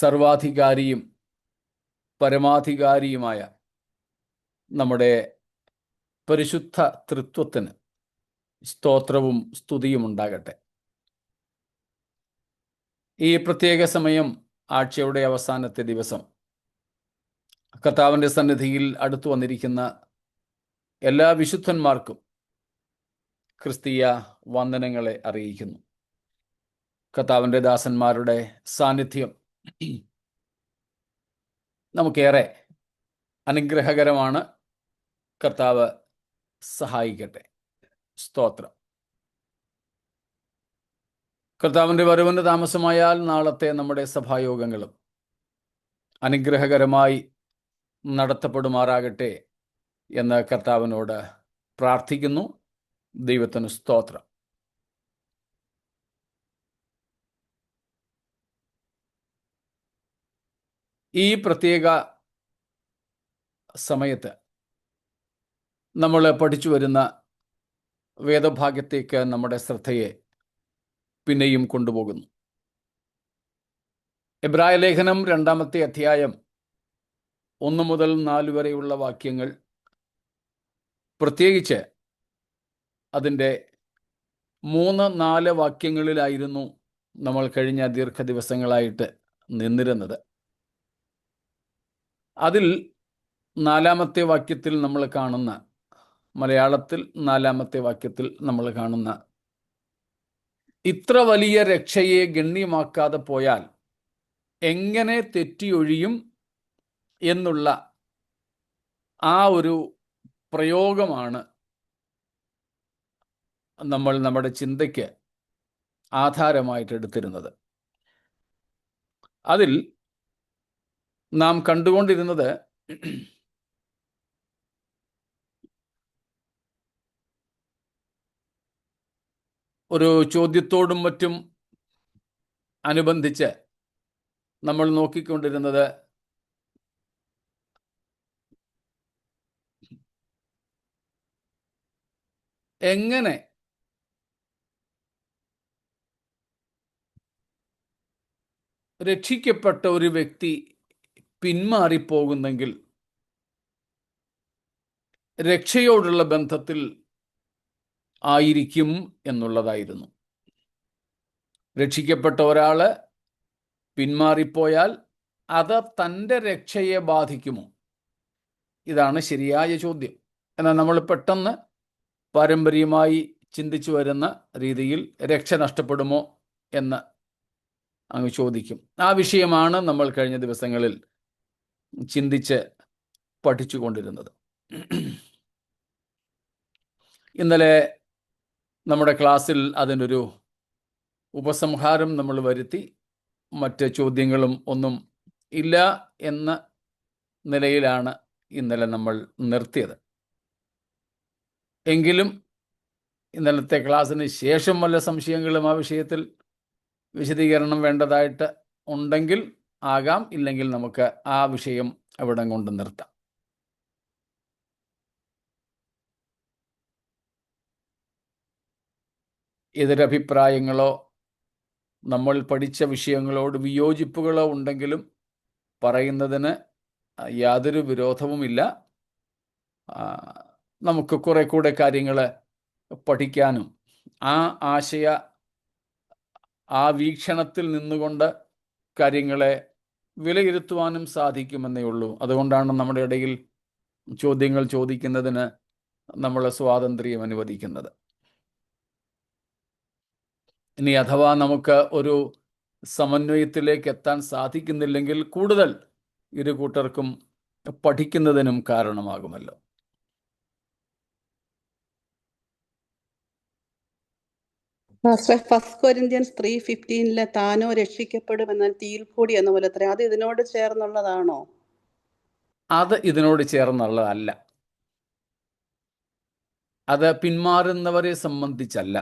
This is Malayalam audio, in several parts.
സർവാധികാരിയും പരമാധികാരിയുമായ നമ്മുടെ പരിശുദ്ധ തൃത്വത്തിന് സ്തോത്രവും സ്തുതിയും ഉണ്ടാകട്ടെ. ഈ പ്രത്യേക സമയം, ആഴ്ചയുടെ അവസാനത്തെ ദിവസം, കർത്താവിൻ്റെ സന്നിധിയിൽ അടുത്തു വന്നിരിക്കുന്ന എല്ലാ വിശുദ്ധന്മാർക്കും ക്രിസ്തീയ വന്ദനങ്ങളെ അറിയിക്കുന്നു. കർത്താവിൻ്റെ ദാസന്മാരുടെ സാന്നിധ്യം നമുക്കേറെ അനുഗ്രഹകരമാണ്. കർത്താവ് സഹായിക്കട്ടെ. സ്തോത്രം. കർത്താവിൻ്റെ വരവിന് താമസമായാൽ നാളത്തെ നമ്മുടെ സഭായോഗങ്ങളും അനുഗ്രഹകരമായി നടത്തപ്പെടുമാറാകട്ടെ എന്ന് കർത്താവിനോട് പ്രാർത്ഥിക്കുന്നു. ദൈവത്തിന് സ്തോത്രം. ഈ പ്രത്യേക സമയത്ത് നമ്മൾ പഠിച്ചു വരുന്ന വേദഭാഗ്യത്തേക്ക് നമ്മുടെ ശ്രദ്ധയെ പിന്നെയും കൊണ്ടുപോകുന്നു. എബ്രായ ലേഖനം 2-ാമത്തെ അധ്യായം 1 മുതൽ 4 വരെയുള്ള വാക്യങ്ങൾ, പ്രത്യേകിച്ച് അതിൻ്റെ 3-4 വാക്യങ്ങളിലായിരുന്നു നമ്മൾ കഴിഞ്ഞ ദീർഘദിവസങ്ങളായിട്ട് നിന്നിരുന്നത്. അതിൽ 4-ാമത്തെ വാക്യത്തിൽ നമ്മൾ കാണുന്ന, മലയാളത്തിൽ 4-ാമത്തെ വാക്യത്തിൽ നമ്മൾ കാണുന്ന, ഇത്ര വലിയ രക്ഷയെ ഗണ്യമാക്കാതെ പോയാൽ എങ്ങനെ തെറ്റിയൊഴിയും എന്നുള്ള ആ ഒരു പ്രയോഗമാണ് നമ്മൾ നമ്മുടെ ചിന്തയ്ക്ക് ആധാരമായിട്ട് എടുത്തിരുന്നത്. അതിൽ നാം കണ്ടുകൊണ്ടിരുന്നത് ഒരു ചോദ്യത്തോടും മറ്റും അനുബന്ധിച്ച് നമ്മൾ നോക്കിക്കൊണ്ടിരുന്നത് എങ്ങനെ രക്ഷിക്കപ്പെട്ട ഒരു വ്യക്തി പിന്മാറിപ്പോകുന്നെങ്കിൽ രക്ഷയോടുള്ള ബന്ധത്തിൽ ആയിരിക്കും എന്നുള്ളതായിരുന്നു. രക്ഷിക്കപ്പെട്ട ഒരാൾ പിന്മാറിപ്പോയാൽ അത് തൻ്റെ രക്ഷയെ ബാധിക്കുമോ? ഇതാണ് ശരിയായ ചോദ്യം. എന്നാൽ നമ്മൾ പെട്ടെന്ന് പാരമ്പര്യമായി ചിന്തിച്ചു വരുന്ന രീതിയിൽ രക്ഷ നഷ്ടപ്പെടുമോ എന്ന് അങ്ങ് ചോദിക്കും. ആ വിഷയമാണ് നമ്മൾ കഴിഞ്ഞ ദിവസങ്ങളിൽ ചിന്തിച്ച് പഠിച്ചുകൊണ്ടിരുന്നത്. ഇന്നലെ നമ്മുടെ ക്ലാസ്സിൽ അതിനൊരു ഉപസംഹാരം നമ്മൾ വരുത്തി. മറ്റ് ചോദ്യങ്ങളും ഒന്നും ഇല്ല എന്ന നിലയിലാണ് ഇന്നലെ നമ്മൾ നിർത്തിയത്. എങ്കിലും ഇന്നലത്തെ ക്ലാസ്സിന് ശേഷം വല്ല സംശയങ്ങളും ആ വിഷയത്തിൽ വിശദീകരണം വേണ്ടതായിട്ട് ഉണ്ടെങ്കിൽ ആകാം, ഇല്ലെങ്കിൽ നമുക്ക് ആ വിഷയം അവിടെ കൊണ്ട് നിർത്താം. എതിരഭിപ്രായങ്ങളോ നമ്മൾ പഠിച്ച വിഷയങ്ങളോട് വിയോജിപ്പുകളോ ഉണ്ടെങ്കിലും പറയുന്നതിന് യാതൊരു വിരോധവുമില്ല. നമുക്ക് കുറെ കൂടെ കാര്യങ്ങൾ പഠിക്കാനും ആ വീക്ഷണത്തിൽ നിന്നുകൊണ്ട് കാര്യങ്ങളെ വിലയിരുത്തുവാനും സാധിക്കുമെന്നേ ഉള്ളൂ. അതുകൊണ്ടാണ് നമ്മുടെ ഇടയിൽ ചോദ്യങ്ങൾ ചോദിക്കുന്നതിന് നമ്മൾ സ്വാതന്ത്ര്യം അനുവദിക്കുന്നത്. ഇനി അഥവാ നമുക്ക് ഒരു സമന്വയത്തിലേക്ക് എത്താൻ സാധിക്കുന്നില്ലെങ്കിൽ കൂടുതൽ ഇരു കൂട്ടർക്കും പഠിക്കുന്നതിനും കാരണമാകുമല്ലോ. ഫസ്റ്റ് കൊരിന്ത്യൻസ് 3:15 താനോ രക്ഷിക്കപ്പെടുമെന്നാൽ തീയിൽ കൂടി എന്ന പോലെ അത്ര. അത് ഇതിനോട് ചേർന്നുള്ളതാണോ? അത് ഇതിനോട് ചേർന്നുള്ളതല്ല. അത് പിന്മാറുന്നവരെ സംബന്ധിച്ചല്ല,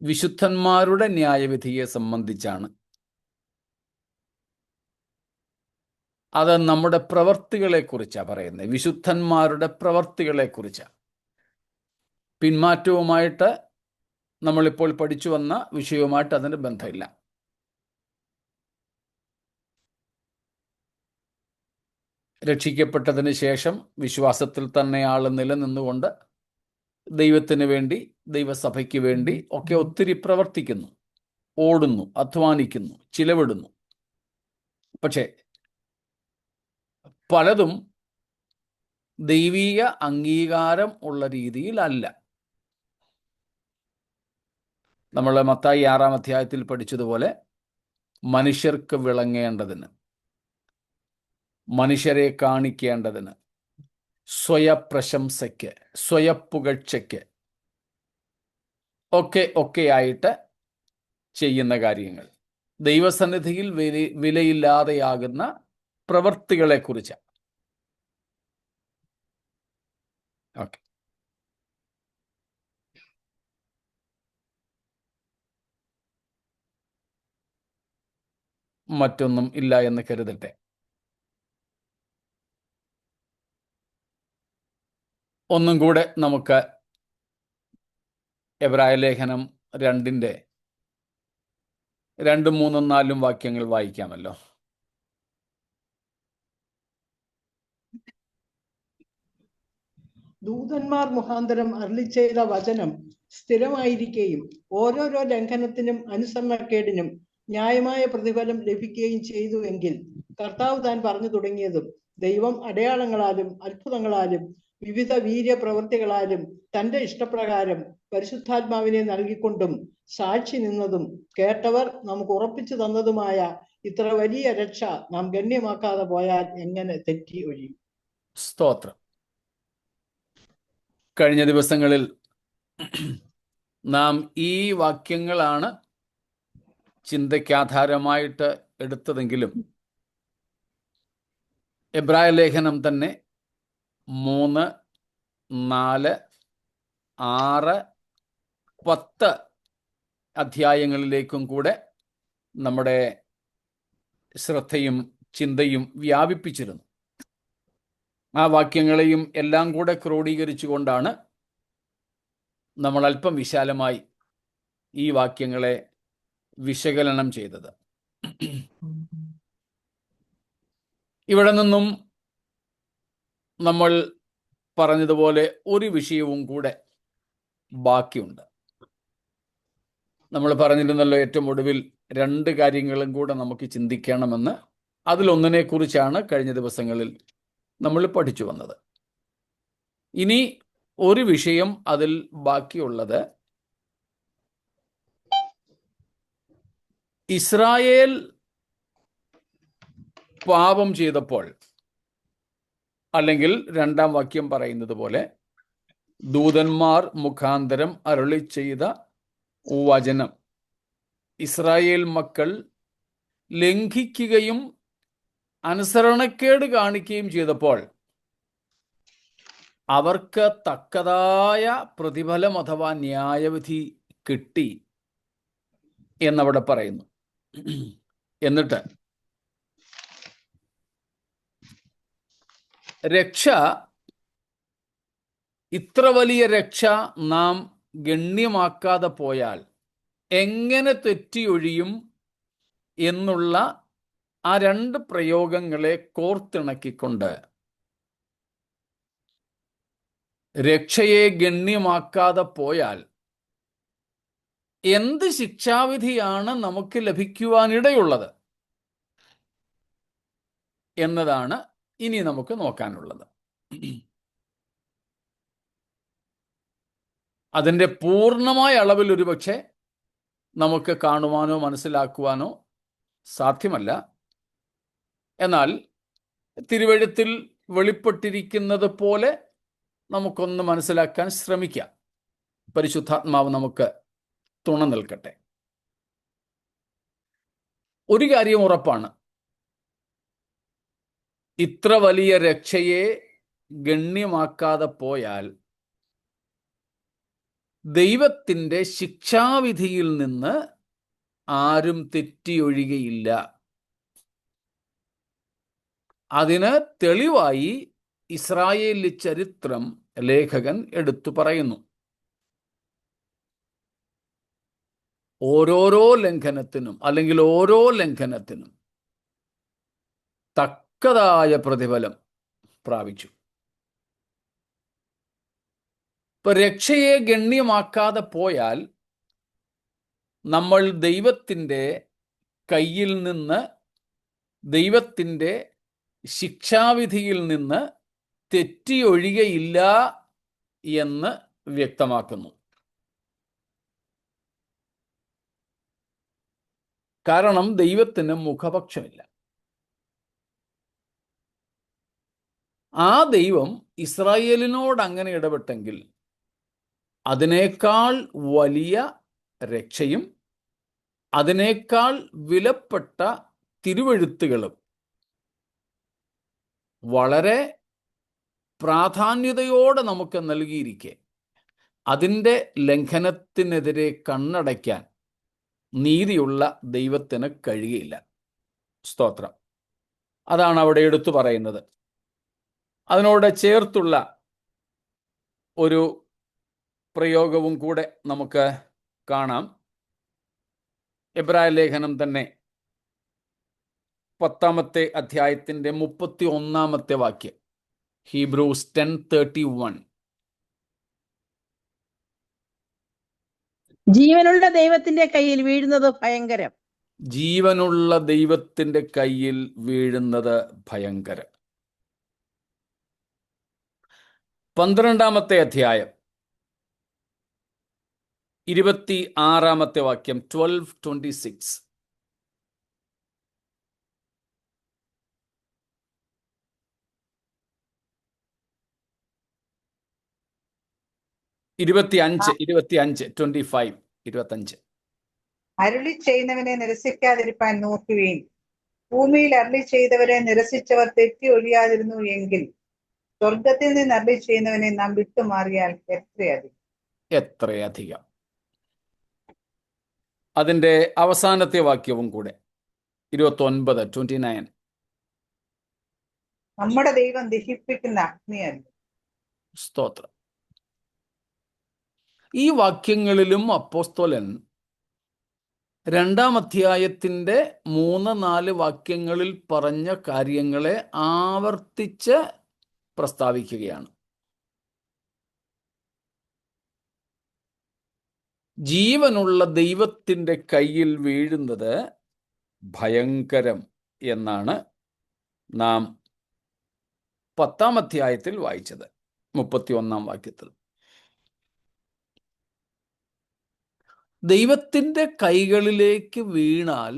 വിശുദ്ധന്മാരുടെ ന്യായവിധിയെ സംബന്ധിച്ചാണ്. അത് നമ്മുടെ പ്രവർത്തികളെക്കുറിച്ചാണ് പറയുന്നത്. വിശുദ്ധന്മാരുടെ പ്രവർത്തികളെക്കുറിച്ചാണ്. പിന്മാറ്റവുമായിട്ട് നമ്മളിപ്പോൾ പഠിച്ചു വന്ന വിഷയവുമായിട്ട് അതിന് ബന്ധമില്ല. രക്ഷിക്കപ്പെട്ടതിന് ശേഷം വിശ്വാസത്തിൽ തന്നെ ആൾ നിലനിന്നുകൊണ്ട് ദൈവത്തിന് വേണ്ടി, ദൈവസഭയ്ക്ക് വേണ്ടി ഒക്കെ ഒത്തിരി പ്രവർത്തിക്കുന്നു, ഓടുന്നു, അധ്വാനിക്കുന്നു, ചിലവിടുന്നു. പക്ഷേ പലതും ദൈവീക അംഗീകാരം ഉള്ള രീതിയിലല്ല. നമ്മൾ മത്തായി 6-ാം അധ്യായത്തിൽ പഠിച്ചതുപോലെ മനുഷ്യർക്ക് വിളങ്ങേണ്ടതിന്, മനുഷ്യരെ കാണിക്കേണ്ടതിന്, സ്വയപ്രശംസയ്ക്ക്, സ്വയപ്പുകഴ്ചയ്ക്ക് ഒക്കെയായിട്ട് ചെയ്യുന്ന കാര്യങ്ങൾ, ദൈവസന്നിധിയിൽ വിലയില്ലാതെയാകുന്ന പ്രവൃത്തികളെക്കുറിച്ച്. ഓക്കെ, മറ്റൊന്നും ഇല്ല എന്ന് കരുതട്ടെ. ഒന്നും കൂടെ നമുക്ക് എബ്രായ ലേഖനം 2-ന്റെ 2, 3, 4 വാക്യങ്ങൾ വായിക്കാമല്ലോ. ദൂതന്മാർ മുഖാന്തരം അരുളിച്ചെയ്ത വചനം സ്ഥിരമായിരിക്കുകയും ഓരോരോ ലംഘനത്തിനും അനുസരണക്കേടിനും ന്യായമായ പ്രതിഫലം ലഭിക്കുകയും ചെയ്തു എങ്കിൽ കർത്താവ് താൻ പറഞ്ഞു തുടങ്ങിയതും ദൈവം അടയാളങ്ങളാലും അത്ഭുതങ്ങളാലും വിവിധ വീര്യപ്രവൃത്തികളാലും തന്റെ ഇഷ്ടപ്രകാരം പരിശുദ്ധാത്മാവിനെ നൽകിക്കൊണ്ടും സാക്ഷി നിന്നതും കേട്ടവർ നമുക്ക് ഉറപ്പിച്ചു തന്നതുമായ ഇത്ര വലിയ രക്ഷ നാം ഗണ്യമാക്കാതെ പോയാൽ എങ്ങനെ തെറ്റി ഒഴിയും? സ്തോത്രം. കഴിഞ്ഞ ദിവസങ്ങളിൽ നാം ഈ വാക്യങ്ങളാണ് ചിന്തയ്ക്കാധാരമായിട്ട് എടുത്തതെങ്കിലും എബ്രായ ലേഖനം തന്നെ 3, 4, 6, 10 അധ്യായങ്ങളിലേക്കും കൂടെ നമ്മുടെ ശ്രദ്ധയും ചിന്തയും വ്യാപിപ്പിച്ചിരുന്നു. ആ വാക്യങ്ങളെയും എല്ലാം കൂടെ ക്രോഡീകരിച്ചുകൊണ്ടാണ് നമ്മൾ അല്പം വിശാലമായി ഈ വാക്യങ്ങളെ വിശകലനം ചെയ്തത്. ഇവിടെ നിന്നും നമ്മൾ പറഞ്ഞതുപോലെ ഒരു വിഷയവും കൂടെ ബാക്കിയുണ്ട്. നമ്മൾ പറഞ്ഞിരുന്നല്ലോ, ഏറ്റവും ഒടുവിൽ 2 കാര്യങ്ങളും കൂടെ നമുക്ക് ചിന്തിക്കണമെന്ന്. അതിലൊന്നിനെക്കുറിച്ചാണ് കഴിഞ്ഞ ദിവസങ്ങളിൽ നമ്മൾ പഠിച്ചു വന്നത്. ഇനി ഒരു വിഷയം അതിൽ ബാക്കിയുള്ളത്, ഇസ്രായേൽ പാപം ചെയ്തപ്പോൾ, അല്ലെങ്കിൽ 2-ാം വാക്യം പറയുന്നത് പോലെ ദൂതന്മാർ മുഖാന്തരം അരുളി ചെയ്ത വചനം ഇസ്രായേൽ മക്കൾ ലംഘിക്കുകയും അനുസരണക്കേട് കാണിക്കുകയും ചെയ്തപ്പോൾ അവർക്ക് തക്കതായ പ്രതിഫലം അഥവാ ന്യായവിധി കിട്ടി എന്നവിടെ പറയുന്നു. എന്നിട്ട് രക്ഷ, ഇത്ര വലിയ രക്ഷ നാം ഗണ്യമാക്കാതെ പോയാൽ എങ്ങനെ തെറ്റിയൊഴിയും എന്നുള്ള ആ 2 പ്രയോഗങ്ങളെ കോർത്തിണക്കിക്കൊണ്ട് രക്ഷയെ ഗണ്യമാക്കാതെ പോയാൽ എന്ത് ശിക്ഷാവിധിയാണ് നമുക്ക് ലഭിക്കുവാനിടയുള്ളത് എന്നതാണ് ഇനി നമുക്ക് നോക്കാനുള്ളത്. അതിൻ്റെ പൂർണ്ണമായ അളവിൽ ഒരുപക്ഷെ നമുക്ക് കാണുവാനോ മനസ്സിലാക്കുവാനോ സാധ്യമല്ല. എന്നാൽ തിരുവെഴുത്തിൽ വെളിപ്പെട്ടിരിക്കുന്നത് പോലെ നമുക്കൊന്ന് മനസ്സിലാക്കാൻ ശ്രമിക്കാം. പരിശുദ്ധാത്മാവ് നമുക്ക് തുണ നിൽക്കട്ടെ. ഒരു കാര്യം ഉറപ്പാണ്, ഇത്ര വലിയ രക്ഷയെ ഗണ്യമാക്കാതെ പോയാൽ ദൈവത്തിൻ്റെ ശിക്ഷാവിധിയിൽ നിന്ന് ആരും തെറ്റിയൊഴികയില്ല. അതിന് തെളിവായി ഇസ്രായേലി ചരിത്രം ലേഖകൻ എടുത്തു പറയുന്നു. ഓരോരോ ലംഘനത്തിനും, അല്ലെങ്കിൽ ഓരോ ലംഘനത്തിനും തക്കതായ പ്രതിഫലം പ്രാപിച്ചു. ഇപ്പൊ രക്ഷയെ ഗണ്യമാക്കാതെ പോയാൽ നമ്മൾ ദൈവത്തിൻ്റെ കയ്യിൽ നിന്ന്, ദൈവത്തിൻ്റെ ശിക്ഷാവിധിയിൽ നിന്ന് തെറ്റിയൊഴികയില്ല എന്ന് വ്യക്തമാക്കുന്നു. കാരണം ദൈവത്തിന് മുഖപക്ഷമില്ല. ആ ദൈവം ഇസ്രായേലിനോട് അങ്ങനെ ഇടപെട്ടെങ്കിൽ അതിനേക്കാൾ വലിയ രക്ഷയും അതിനേക്കാൾ വിലപ്പെട്ട തിരുവെഴുത്തുകളും വളരെ പ്രാധാന്യതയോടെ നമുക്ക് നൽകിയിരിക്കെ അതിൻ്റെ ലംഘനത്തിനെതിരെ കണ്ണടയ്ക്കാൻ നീതിയുള്ള ദൈവത്തിന് കഴിയില്ല. സ്തോത്രം. അതാണ് അവിടെ എടുത്തു പറയുന്നത്. അതിനോട് ചേർത്തുള്ള ഒരു പ്രയോഗവും കൂടെ നമുക്ക് കാണാം. എബ്രായ ലേഖനം തന്നെ 10-ാമത്തെ അധ്യായത്തിൻ്റെ 31-ാമത്തെ വാക്യം, ഹീബ്രൂസ് 10:31. ജീവനുള്ള ദൈവത്തിന്റെ കയ്യിൽ വീഴുന്നത് ഭയങ്കരം. ജീവനുള്ള ദൈവത്തിൻ്റെ കയ്യിൽ വീഴുന്നത് ഭയങ്കരം. 12-ാമത്തെ അധ്യായം 26-ാമത്തെ വാക്യം, 12:26. അരുളി ചെയ്യുന്നവനെ നിരസിക്കാതിരിപ്പാൻ നോക്കുവീൻ. ഭൂമിയിൽ അരുളി ചെയ്തവരെ നിരസിച്ചവർ തെറ്റി ഒഴിയാതിരുന്നു എങ്കിൽ സ്വർഗത്തിൽ നിന്ന് അരുളി ചെയ്യുന്നവനെ നാം വിട്ടുമാറിയാൽ എത്രയധികം. അതിൻ്റെ അവസാനത്തെ വാക്യവും കൂടെ 29. നമ്മുടെ ദൈവം ദഹിപ്പിക്കുന്ന അഗ്നിയല്ല. സ്തോത്രം. ഈ വാക്യങ്ങളിലും അപ്പോസ്തലൻ 2-ാം അധ്യായത്തിൻ്റെ 3-4 വാക്യങ്ങളിൽ പറഞ്ഞ കാര്യങ്ങളെ ആവർത്തിച്ച് പ്രസ്താവിക്കുകയാണ്. ജീവനുള്ള ദൈവത്തിൻ്റെ കയ്യിൽ വീഴുന്നത് ഭയങ്കരം എന്നാണ് നാം 10-ാം അധ്യായത്തിൽ വായിച്ചത്, 31-ാം വാക്യത്തിൽ. ദൈവത്തിൻ്റെ കൈകളിലേക്ക് വീണാൽ,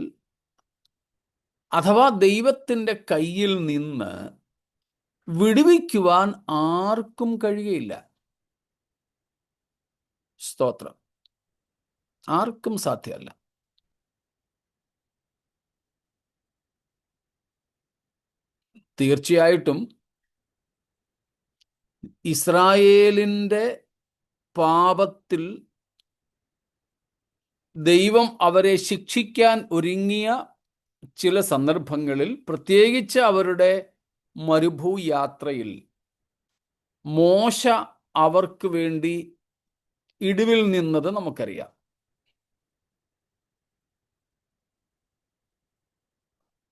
അഥവാ ദൈവത്തിൻ്റെ കയ്യിൽ നിന്ന് വിടുവിക്കുവാൻ ആർക്കും കഴിയുകയില്ല. സ്തോത്രം. ആർക്കും സാധ്യമല്ല. തീർച്ചയായിട്ടും ഇസ്രായേലിൻ്റെ പാപത്തിൽ ദൈവം അവരെ ശിക്ഷിക്കാൻ ഒരുങ്ങിയ ചില സന്ദർഭങ്ങളിൽ, പ്രത്യേകിച്ച് അവരുടെ മരുഭൂയാത്രയിൽ മോശ അവർക്ക് വേണ്ടി ഇടിവിൽ നിന്നത് നമുക്കറിയാം.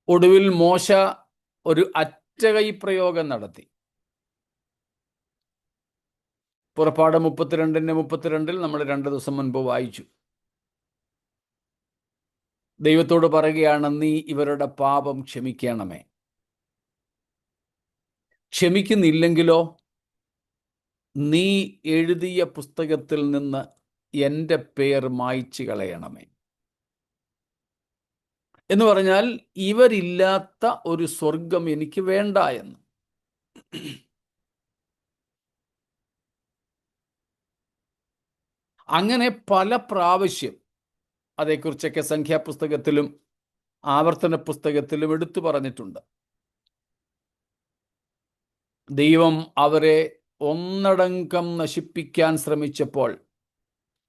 ഒടുവിൽ മോശ ഒരു അറ്റകൈ പ്രയോഗം നടത്തി. പുറപ്പാട് 32-ൽ നമ്മൾ 2 ദിവസം മുൻപ് വായിച്ചു. ദൈവത്തോട് പറയുകയാണ്, നീ ഇവരുടെ പാപം ക്ഷമിക്കണമേ. ക്ഷമിക്കുന്നില്ലെങ്കിലോ നീ എഴുതിയ പുസ്തകത്തിൽ നിന്ന് എൻ്റെ പേർ മായ്ച്ചു കളയണമേ എന്ന് പറഞ്ഞാൽ, ഇവരില്ലാത്ത ഒരു സ്വർഗം എനിക്ക് വേണ്ട എന്ന്. അങ്ങനെ പല പ്രാവശ്യം അതേക്കുറിച്ചൊക്കെ സംഖ്യാപുസ്തകത്തിലും ആവർത്തന പുസ്തകത്തിലും എടുത്തു പറഞ്ഞിട്ടുണ്ട്. ദൈവം അവരെ ഒന്നടങ്കം നശിപ്പിക്കാൻ ശ്രമിച്ചപ്പോൾ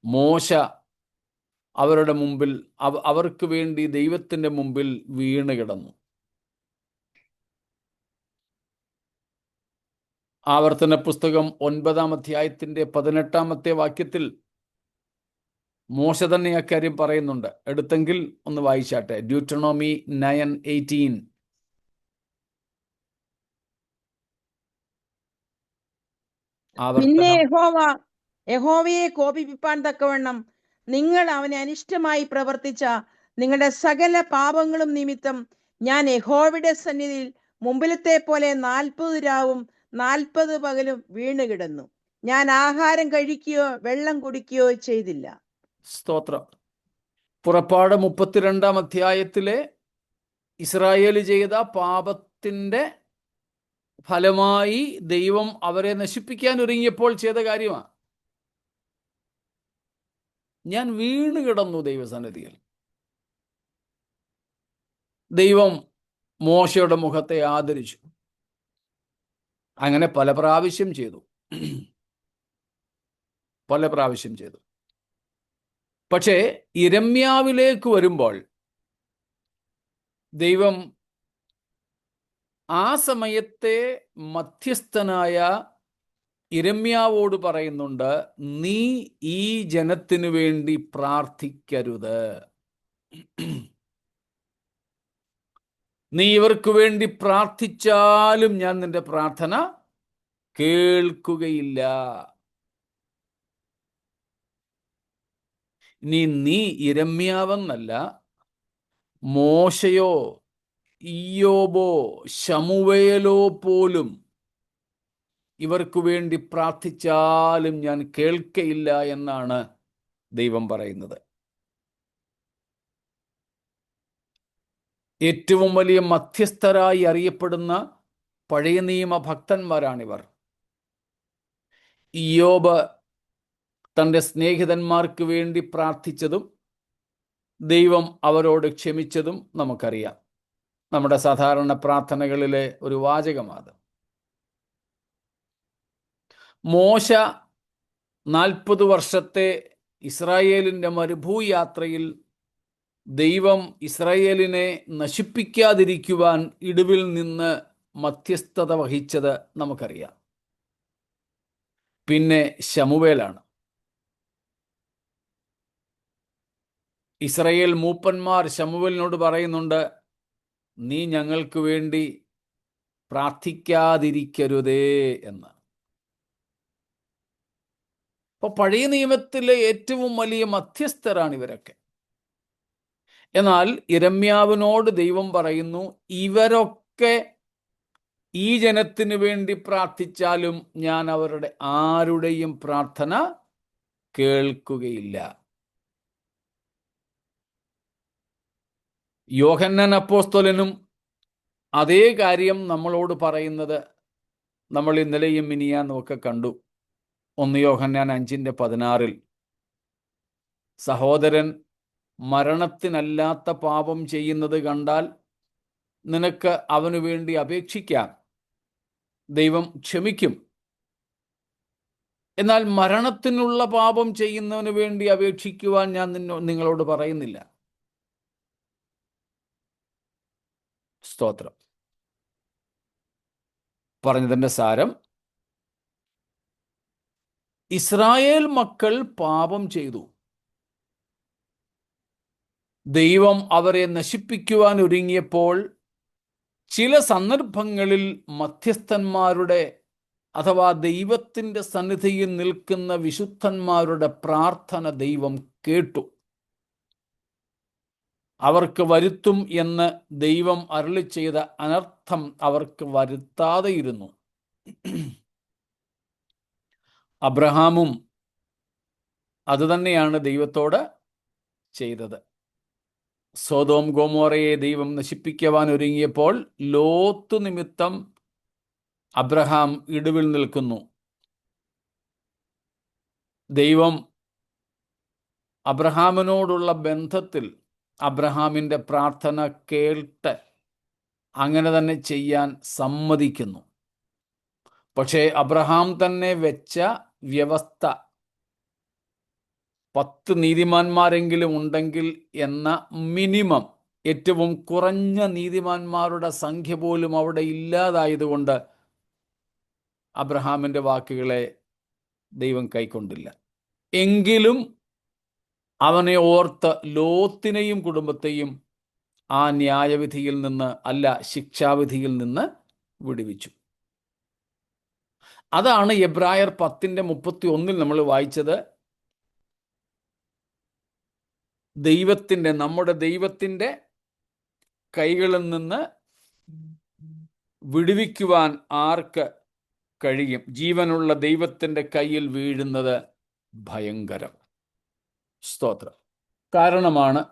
മോശ അവരുടെ മുമ്പിൽ, അവർക്ക് വേണ്ടി ദൈവത്തിൻ്റെ മുമ്പിൽ വീണ് കിടന്നു. ആവർത്തന പുസ്തകം 9-ാം അധ്യായത്തിൻ്റെ 18-ാമത്തെ വാക്യത്തിൽ മോശ തന്നെ അക്കാര്യം പറയുന്നുണ്ട്. എടുത്തെങ്കിൽ ഒന്ന് വായിച്ചാട്ടെ. ഡ്യൂട്ടറോണമി 9:18. പിന്നെ ആവർത്തനം. യഹോവയെ കോപിപ്പിപ്പാൻ തക്കവണ്ണം നിങ്ങൾ അവനെ അനിഷ്ടമായി പ്രവർത്തിച്ച നിങ്ങളുടെ സകല പാപങ്ങളും നിമിത്തം ഞാൻ യഹോവയുടെ സന്നിധിയിൽ മുമ്പിലത്തെ പോലെ 40 രാവും 40 പകലും വീണുകിടന്നു. ഞാൻ ആഹാരം കഴിക്കുകയോ വെള്ളം കുടിക്കുകയോ ചെയ്തില്ല. സ്തോത്രം. പുറപ്പാട് 32-ാം അധ്യായത്തിലെ ഇസ്രായേൽ ചെയ്ത പാപത്തിൻ്റെ ഫലമായി ദൈവം അവരെ നശിപ്പിക്കാൻ ഒരുങ്ങിയപ്പോൾ ചെയ്ത കാര്യമാണ്. ഞാൻ വീണ് കിടന്നു ദൈവസന്നിധിയിൽ. ദൈവം മോശയുടെ മുഖത്തെ ആദരിച്ചു. അങ്ങനെ പല പ്രാവശ്യം ചെയ്തു. പക്ഷേ യിരെമ്യാവിലേക്ക് വരുമ്പോൾ ദൈവം ആ സമയത്തെ മധ്യസ്ഥനായ യിരെമ്യാവോട് പറയുന്നുണ്ട്, നീ ഈ ജനത്തിനു വേണ്ടി പ്രാർത്ഥിക്കരുത്. നീ ഇവർക്ക് വേണ്ടി പ്രാർത്ഥിച്ചാലും ഞാൻ നിന്റെ പ്രാർത്ഥന കേൾക്കുകയില്ല. നീ യിരെമ്യാവെന്നല്ല, മോശയോ ഇയ്യോബോ ശമൂവേലോ പോലും ഇവർക്ക് വേണ്ടി പ്രാർത്ഥിച്ചാലും ഞാൻ കേൾക്കയില്ല എന്നാണ് ദൈവം പറയുന്നത്. ഏറ്റവും വലിയ മധ്യസ്ഥരായി അറിയപ്പെടുന്ന പഴയ നിയമ ഭക്തന്മാരാണിവർ. ഇയ്യോബ് തൻ്റെ സ്നേഹിതന്മാർക്ക് വേണ്ടി പ്രാർത്ഥിച്ചതും ദൈവം അവരോട് ക്ഷമിച്ചതും നമുക്കറിയാം. നമ്മുടെ സാധാരണ പ്രാർത്ഥനകളിലെ ഒരു വാചകമാണ്. മോശ 40 വർഷത്തെ ഇസ്രായേലിൻ്റെ മരുഭൂയാത്രയിൽ ദൈവം ഇസ്രായേലിനെ നശിപ്പിക്കാതിരിക്കുവാൻ ഇടിവിൽ നിന്ന് മധ്യസ്ഥത വഹിച്ചത് നമുക്കറിയാം. പിന്നെ ശമൂവേലാണ്. ഇസ്രായേൽ മൂപ്പന്മാർ ശമൂവേലിനോട് പറയുന്നുണ്ട്, നീ ഞങ്ങൾക്ക് വേണ്ടി പ്രാർത്ഥിക്കാതിരിക്കരുതേ എന്ന്. അപ്പോൾ പഴയ നിയമത്തിലെ ഏറ്റവും വലിയ മധ്യസ്ഥരാണ് ഇവരൊക്കെ. എന്നാൽ യിരെമ്യാവിനോട് ദൈവം പറയുന്നു, ഇവരൊക്കെ ഈ ജനത്തിനു വേണ്ടി പ്രാർത്ഥിച്ചാലും ഞാൻ അവരുടെ ആരുടെയും പ്രാർത്ഥന കേൾക്കുകയില്ല. യോഹന്നാൻ അപ്പോസ്തലനും അതേ കാര്യം നമ്മളോട് പറയുന്നത് നമ്മൾ ഇന്നലെയും മിനിയാന്നും ഒക്കെ കണ്ടു. 1 യോഹന്നാൻ 5:16 സഹോദരൻ മരണത്തിനല്ലാത്ത പാപം ചെയ്യുന്നത് കണ്ടാൽ നിനക്ക് അവനു വേണ്ടി അപേക്ഷിക്കാം, ദൈവം ക്ഷമിക്കും. എന്നാൽ മരണത്തിനുള്ള പാപം ചെയ്യുന്നവന് വേണ്ടി അപേക്ഷിക്കുവാൻ ഞാൻ നിങ്ങളോട് പറയുന്നില്ല. സ്തോത്രം. പറഞ്ഞതിൻ്റെ സാരം, ഇസ്രായേൽ മക്കൾ പാപം ചെയ്തു. ദൈവം അവരെ നശിപ്പിക്കുവാൻ ഒരുങ്ങിയപ്പോൾ ചില സന്ദർഭങ്ങളിൽ മധ്യസ്ഥന്മാരുടെ അഥവാ ദൈവത്തിൻ്റെ സന്നിധിയിൽ നിൽക്കുന്ന വിശുദ്ധന്മാരുടെ പ്രാർത്ഥന ദൈവം കേട്ടു. അവർക്ക് വരുത്തും എന്ന് ദൈവം അരുളി ചെയ്ത അനർത്ഥം അവർക്ക് വരുത്താതെയിരുന്നു. അബ്രഹാമും അതുതന്നെയാണ് ദൈവത്തോട് ചെയ്തത്. സൊദോം ഗൊമോറയെ ദൈവം നശിപ്പിക്കുവാൻ ഒരുങ്ങിയപ്പോൾ ലോത്ത് നിമിത്തം അബ്രഹാം ഇടിവിൽ നിൽക്കുന്നു. ദൈവം അബ്രഹാമിനോടുള്ള ബന്ധത്തിൽ അബ്രഹാമിൻ്റെ പ്രാർത്ഥന കേട്ട് അങ്ങനെ തന്നെ ചെയ്യാൻ സമ്മതിക്കുന്നു. പക്ഷേ അബ്രഹാം തന്നെ വെച്ച വ്യവസ്ഥ 10 നീതിമാന്മാരെങ്കിലും ഉണ്ടെങ്കിൽ എന്ന മിനിമം, ഏറ്റവും കുറഞ്ഞ നീതിമാന്മാരുടെ സംഖ്യ പോലും അവിടെ ഇല്ലാതായതുകൊണ്ട് അബ്രഹാമിൻ്റെ വാക്കുകളെ ദൈവം കൈക്കൊണ്ടില്ല. എങ്കിലും അവനെ ഓർത്ത് ലോത്തിനെയും കുടുംബത്തെയും ആ ന്യായവിധിയിൽ നിന്ന്, അല്ല ശിക്ഷാവിധിയിൽ നിന്ന് വിടുവിച്ചു. അതാണ് എബ്രായർ 10:31 നമ്മൾ വായിച്ചത്. നമ്മുടെ ദൈവത്തിൻ്റെ കൈകളിൽ നിന്ന് വിടുവിക്കുവാൻ ആർക്ക് കഴിയും? ജീവനുള്ള ദൈവത്തിൻ്റെ കയ്യിൽ വീഴുന്നത് ഭയങ്കരം. സ്തോത്രം. കാരണമാണ്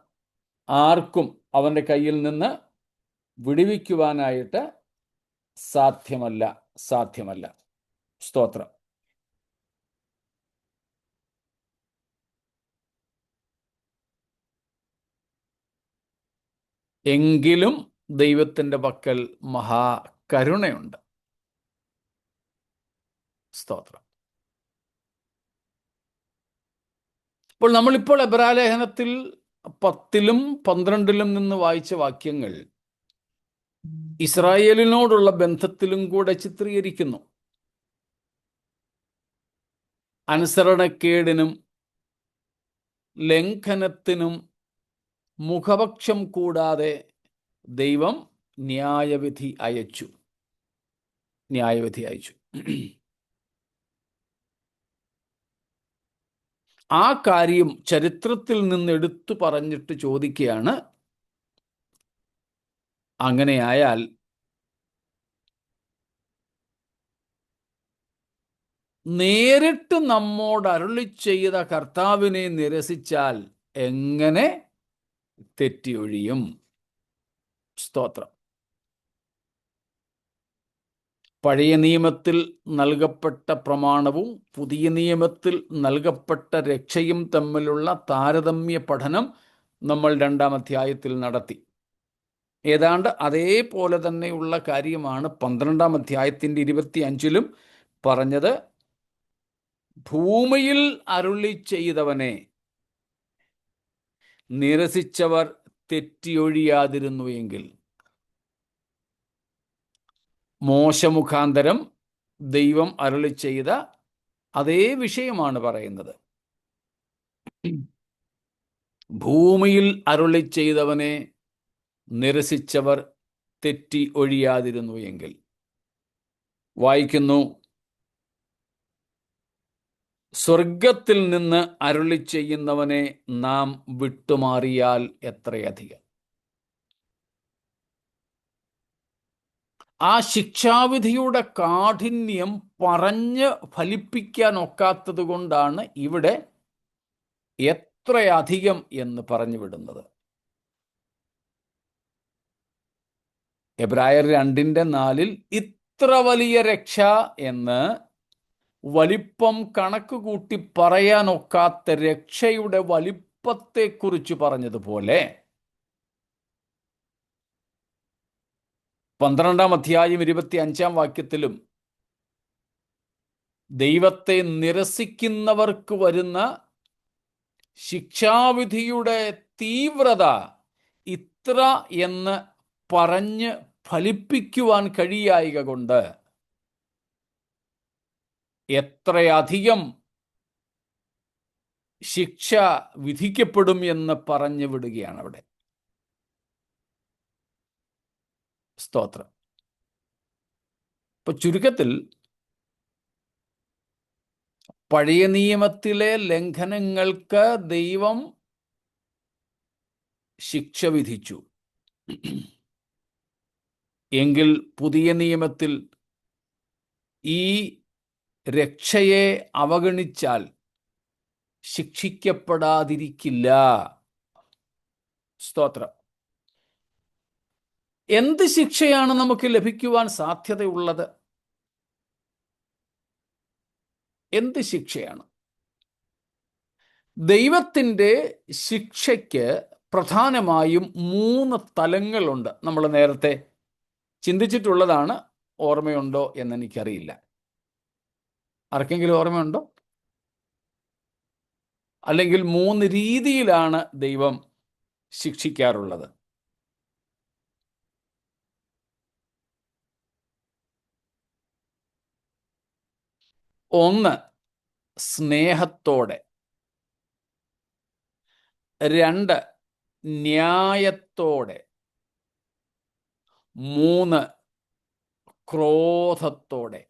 ആർക്കും അവൻ്റെ കയ്യിൽ നിന്ന് വിടുവിക്കുവാനായിട്ട് സാധ്യമല്ല. സ്തോത്രം. എങ്കിലും ദൈവത്തിൻ്റെ പക്കൽ മഹാകരുണയുണ്ട്. സ്തോത്രം. അപ്പോൾ നമ്മളിപ്പോൾ എബ്രായലേഖനത്തിൽ 10-ലും 12-ലും നിന്ന് വായിച്ച വാക്യങ്ങൾ ഇസ്രായേലിനോടുള്ള ബന്ധത്തിലും കൂടെ ചിത്രീകരിക്കുന്നു. അനുസരണക്കേടിനും ലംഘനത്തിനും മുഖപക്ഷം കൂടാതെ ദൈവം ന്യായവിധി അയച്ചു. ആ കാര്യം ചരിത്രത്തിൽ നിന്ന് എടുത്തു പറഞ്ഞിട്ട് ചോദിക്കുകയാണ്, അങ്ങനെയായാൽ നേരിട്ട് നമ്മോട് അരുളി ചെയ്ത കർത്താവിനെ നിരസിച്ചാൽ എങ്ങനെ തെറ്റിയൊഴിയും? സ്തോത്രം. പഴയ നിയമത്തിൽ നൽകപ്പെട്ട പ്രമാണവും പുതിയ നിയമത്തിൽ നൽകപ്പെട്ട രക്ഷയും തമ്മിലുള്ള താരതമ്യ പഠനം നമ്മൾ 2-ാം അധ്യായത്തിൽ നടത്തി. ഏതാണ്ട് അതേപോലെ തന്നെയുള്ള കാര്യമാണ് 12-ാം അധ്യായത്തിൻ്റെ 25-ലും പറഞ്ഞത്. ഭൂമിയിൽ അരുളി ചെയ്തവനെ നിരസിച്ചവർ തെറ്റിയൊഴിയാതിരുന്നു എങ്കിൽ, മോശ മുഖാന്തരം ദൈവം അരുളി ചെയ്ത അതേ വിഷയമാണ് പറയുന്നത്. ഭൂമിയിൽ അരുളി ചെയ്തവനെ നിരസിച്ചവർ തെറ്റി ഒഴിയാതിരുന്നു എങ്കിൽ. വായിക്കുന്നു, സ്വർഗത്തിൽ നിന്ന് അരുളി ചെയ്യുന്നവനെ നാം വിട്ടുമാറിയാൽ എത്രയധികം. ആ ശിക്ഷാവിധിയുടെ കാഠിന്യം പറഞ്ഞ് ഫലിപ്പിക്കാൻ ഒക്കാത്തത് കൊണ്ടാണ് ഇവിടെ എത്രയധികം എന്ന് പറഞ്ഞു വിടുന്നത്. എബ്രായർ 2:4 ഇത്ര വലിയ രക്ഷ എന്ന് വലിപ്പം കണക്ക് കൂട്ടി പറയാനൊക്കാത്ത രക്ഷയുടെ വലിപ്പത്തെക്കുറിച്ച് പറഞ്ഞതുപോലെ 12-ാം അധ്യായം 25-ാം വാക്യത്തിലും ദൈവത്തെ നിരസിക്കുന്നവർക്ക് വരുന്ന ശിക്ഷാവിധിയുടെ തീവ്രത ഇത്ര എന്ന് പറഞ്ഞ് ഫലിപ്പിക്കുവാൻ കഴിയായിക കൊണ്ട് എത്രയധികം ശിക്ഷ വിധിക്കപ്പെടും എന്ന് പറഞ്ഞു വിടുകയാണ് അവിടെ. സ്തോത്രം. ഇപ്പൊ ചുരുക്കത്തിൽ പഴയ നിയമത്തിലെ ലംഘനങ്ങൾക്ക് ദൈവം ശിക്ഷ വിധിച്ചു എങ്കിൽ പുതിയ നിയമത്തിൽ ഈ രക്ഷയെ അവഗണിച്ചാൽ ശിക്ഷിക്കപ്പെടാതിരിക്കില്ല. സ്തോത്രം. എന്ത് ശിക്ഷയാണ് നമുക്ക് ലഭിക്കുവാൻ സാധ്യതയുള്ളത്? എന്ത് ശിക്ഷയാണ്? ദൈവത്തിൻ്റെ ശിക്ഷയ്ക്ക് പ്രധാനമായും 3 തലങ്ങളുണ്ട്. നമ്മൾ നേരത്തെ ചിന്തിച്ചിട്ടുള്ളതാണ്. ഓർമ്മയുണ്ടോ എന്നെനിക്കറിയില്ല. ആർക്കെങ്കിലും ഓർമ്മയുണ്ടോ? അല്ലെങ്കിൽ 3 രീതിയിലാണ് ദൈവം ശിക്ഷിക്കാറുള്ളത്. ഒന്ന്, സ്നേഹത്തോടെ. 2, ന്യായത്തോടെ. 3, ക്രോധത്തോടെ.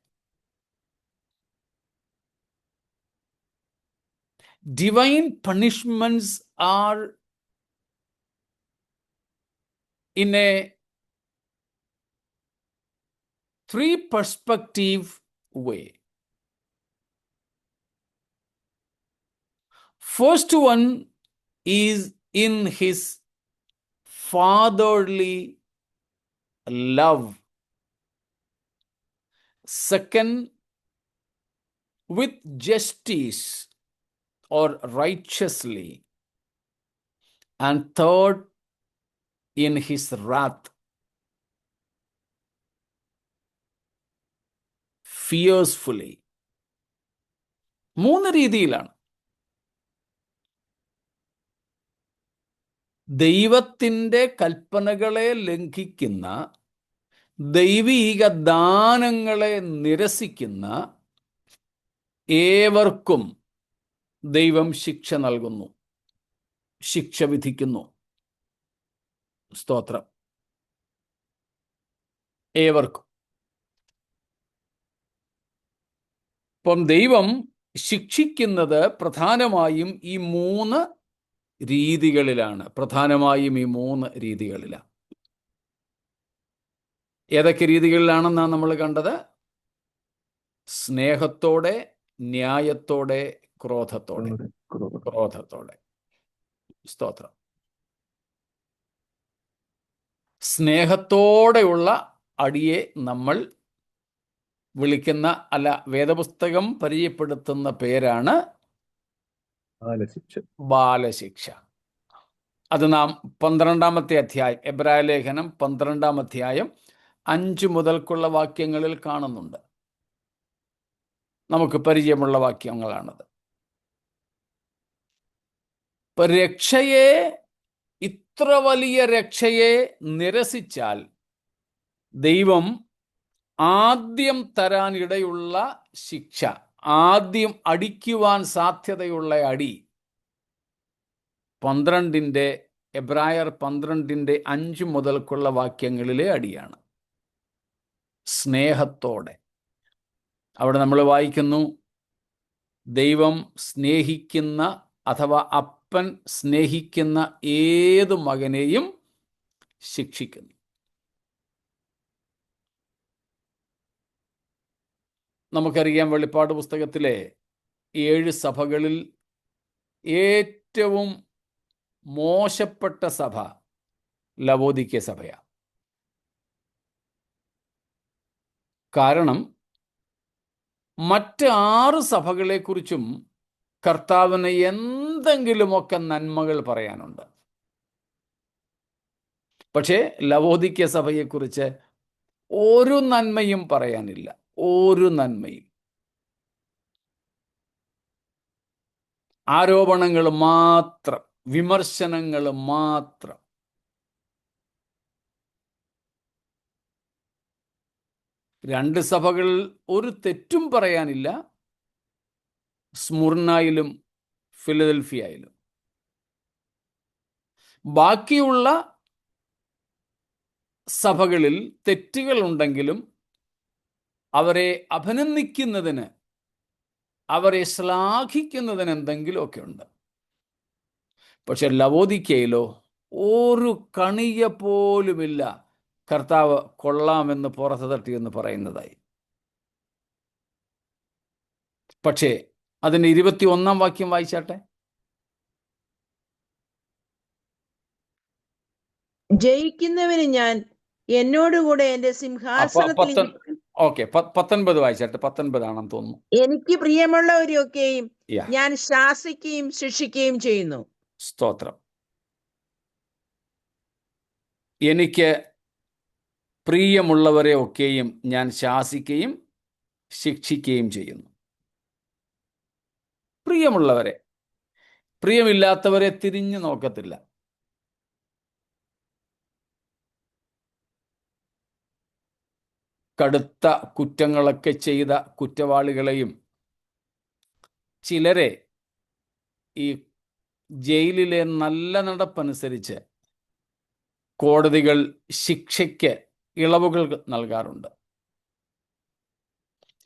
divine punishments are in a three perspective way. First one is in his fatherly love. Second, with justice or righteously. And third, in his wrath, fiercely. മൂന്ന് രീതിയിലാണ്. ദൈവത്തിൻ്റെ കൽപ്പനകളെ ലംഘിക്കുന്ന, ദൈവീക ദാനങ്ങളെ നിരസിക്കുന്ന ഏവർക്കും ദൈവം ശിക്ഷ നൽകുന്നു, ശിക്ഷ വിധിക്കുന്നു. സ്തോത്രം. ഏവർക്കും. അപ്പം ദൈവം ശിക്ഷിക്കുന്നത് പ്രധാനമായും ഈ മൂന്ന് രീതികളിലാണ്. ഏതൊക്കെ രീതികളിലാണെന്നാണ് നമ്മൾ കണ്ടത്? സ്നേഹത്തോടെ, ന്യായത്തോടെ, ക്രോധത്തോടെ. സ്തോത്രം. സ്നേഹത്തോടെയുള്ള അടിയെ നമ്മൾ വിളിക്കുന്ന, അല്ല, വേദപുസ്തകം പരിചയപ്പെടുത്തുന്ന പേരാണ് ബാലശിക്ഷ. അത് നാം 12-ാമത്തെ അധ്യായം, എബ്രായ ലേഖനം 12-ാം അധ്യായം 5 മുതൽക്കുള്ള വാക്യങ്ങളിൽ കാണുന്നുണ്ട്. നമുക്ക് പരിചയമുള്ള വാക്യങ്ങളാണത്. ഇപ്പൊ ഇത്ര വലിയ രക്ഷയെ നിരസിച്ചാൽ ദൈവം ആദ്യം തരാനിടയുള്ള ശിക്ഷ, ആദ്യം അടിക്കുവാൻ സാധ്യതയുള്ള അടി, എബ്രായർ 12-5 മുതൽക്കുള്ള വാക്യങ്ങളിലെ അടിയാണ്. സ്നേഹത്തോടെ. അവിടെ നമ്മൾ വായിക്കുന്നു, ദൈവം സ്നേഹിക്കുന്ന, അഥവാ അപ്പൻ സ്നേഹിക്കുന്ന ഏതു മകനെയും ശിക്ഷിക്കുന്നു. നമുക്കറിയാം, വെളിപ്പാട് പുസ്തകത്തിലെ 7 സഭകളിൽ ഏറ്റവും മോശപ്പെട്ട സഭ ലവോദിക്യ സഭയാണ്. കാരണം മറ്റ് 6 സഭകളെക്കുറിച്ചും കർത്താവിന് എന്തെങ്കിലുമൊക്കെ നന്മകൾ പറയാനുണ്ട്. പക്ഷേ ലവോദിക്യ സഭയെക്കുറിച്ച് ഒരു നന്മയും പറയാനില്ല. ഒരു നന്മയും. ആരോപണങ്ങൾ മാത്രം, വിമർശനങ്ങൾ മാത്രം. രണ്ട് സഭകളിൽ ഒരു തെറ്റും പറയാനില്ല, സ്മുർണയിലും ഫിലദൽഫിയയിലും. ബാക്കിയുള്ള സഭകളിൽ തെറ്റുകൾ ഉണ്ടെങ്കിലും അവരെ അഭിനന്ദിക്കുന്നതിന്, അവരെ ശ്ലാഘിക്കുന്നതിന് എന്തെങ്കിലുമൊക്കെ ഉണ്ട്. പക്ഷെ ലവോദിക്കയിലോ ഒരു കണിക പോലുമില്ല കർത്താവ് കൊള്ളാമെന്ന് പുറത്തു തട്ടിയെന്ന് പറയുന്നതായി. പക്ഷേ അതിൻ്റെ 21-ാം വാക്യം വായിച്ചാട്ടെ. ജയിക്കുന്നവന് ഞാൻ എന്നോടുകൂടെ എന്റെ സിംഹാസനത്തിൽ 19 വായിച്ചാട്ടെ. 19 ആണെന്ന് തോന്നുന്നു. എനിക്ക് പ്രിയമുള്ളവരെയൊക്കെയും ഞാൻ ശാസിക്കുകയും ശിക്ഷിക്കുകയും ചെയ്യുന്നു. സ്തോത്രം. എനിക്ക് പ്രിയമുള്ളവരെ ഒക്കെയും ഞാൻ ശാസിക്കുകയും ശിക്ഷിക്കുകയും ചെയ്യുന്നു. പ്രിയമുള്ളവരെ, പ്രിയമില്ലാത്തവരെ തിരിഞ്ഞു നോക്കത്തില്ല. കടുത്ത കുറ്റങ്ങളൊക്കെ ചെയ്ത കുറ്റവാളികളെയും ചിലരെ ഈ ജയിലിലെ നല്ല നടപ്പനുസരിച്ച് കോടതികൾ ശിക്ഷയ്ക്ക് ഇളവുകൾ നൽകാറുണ്ട്.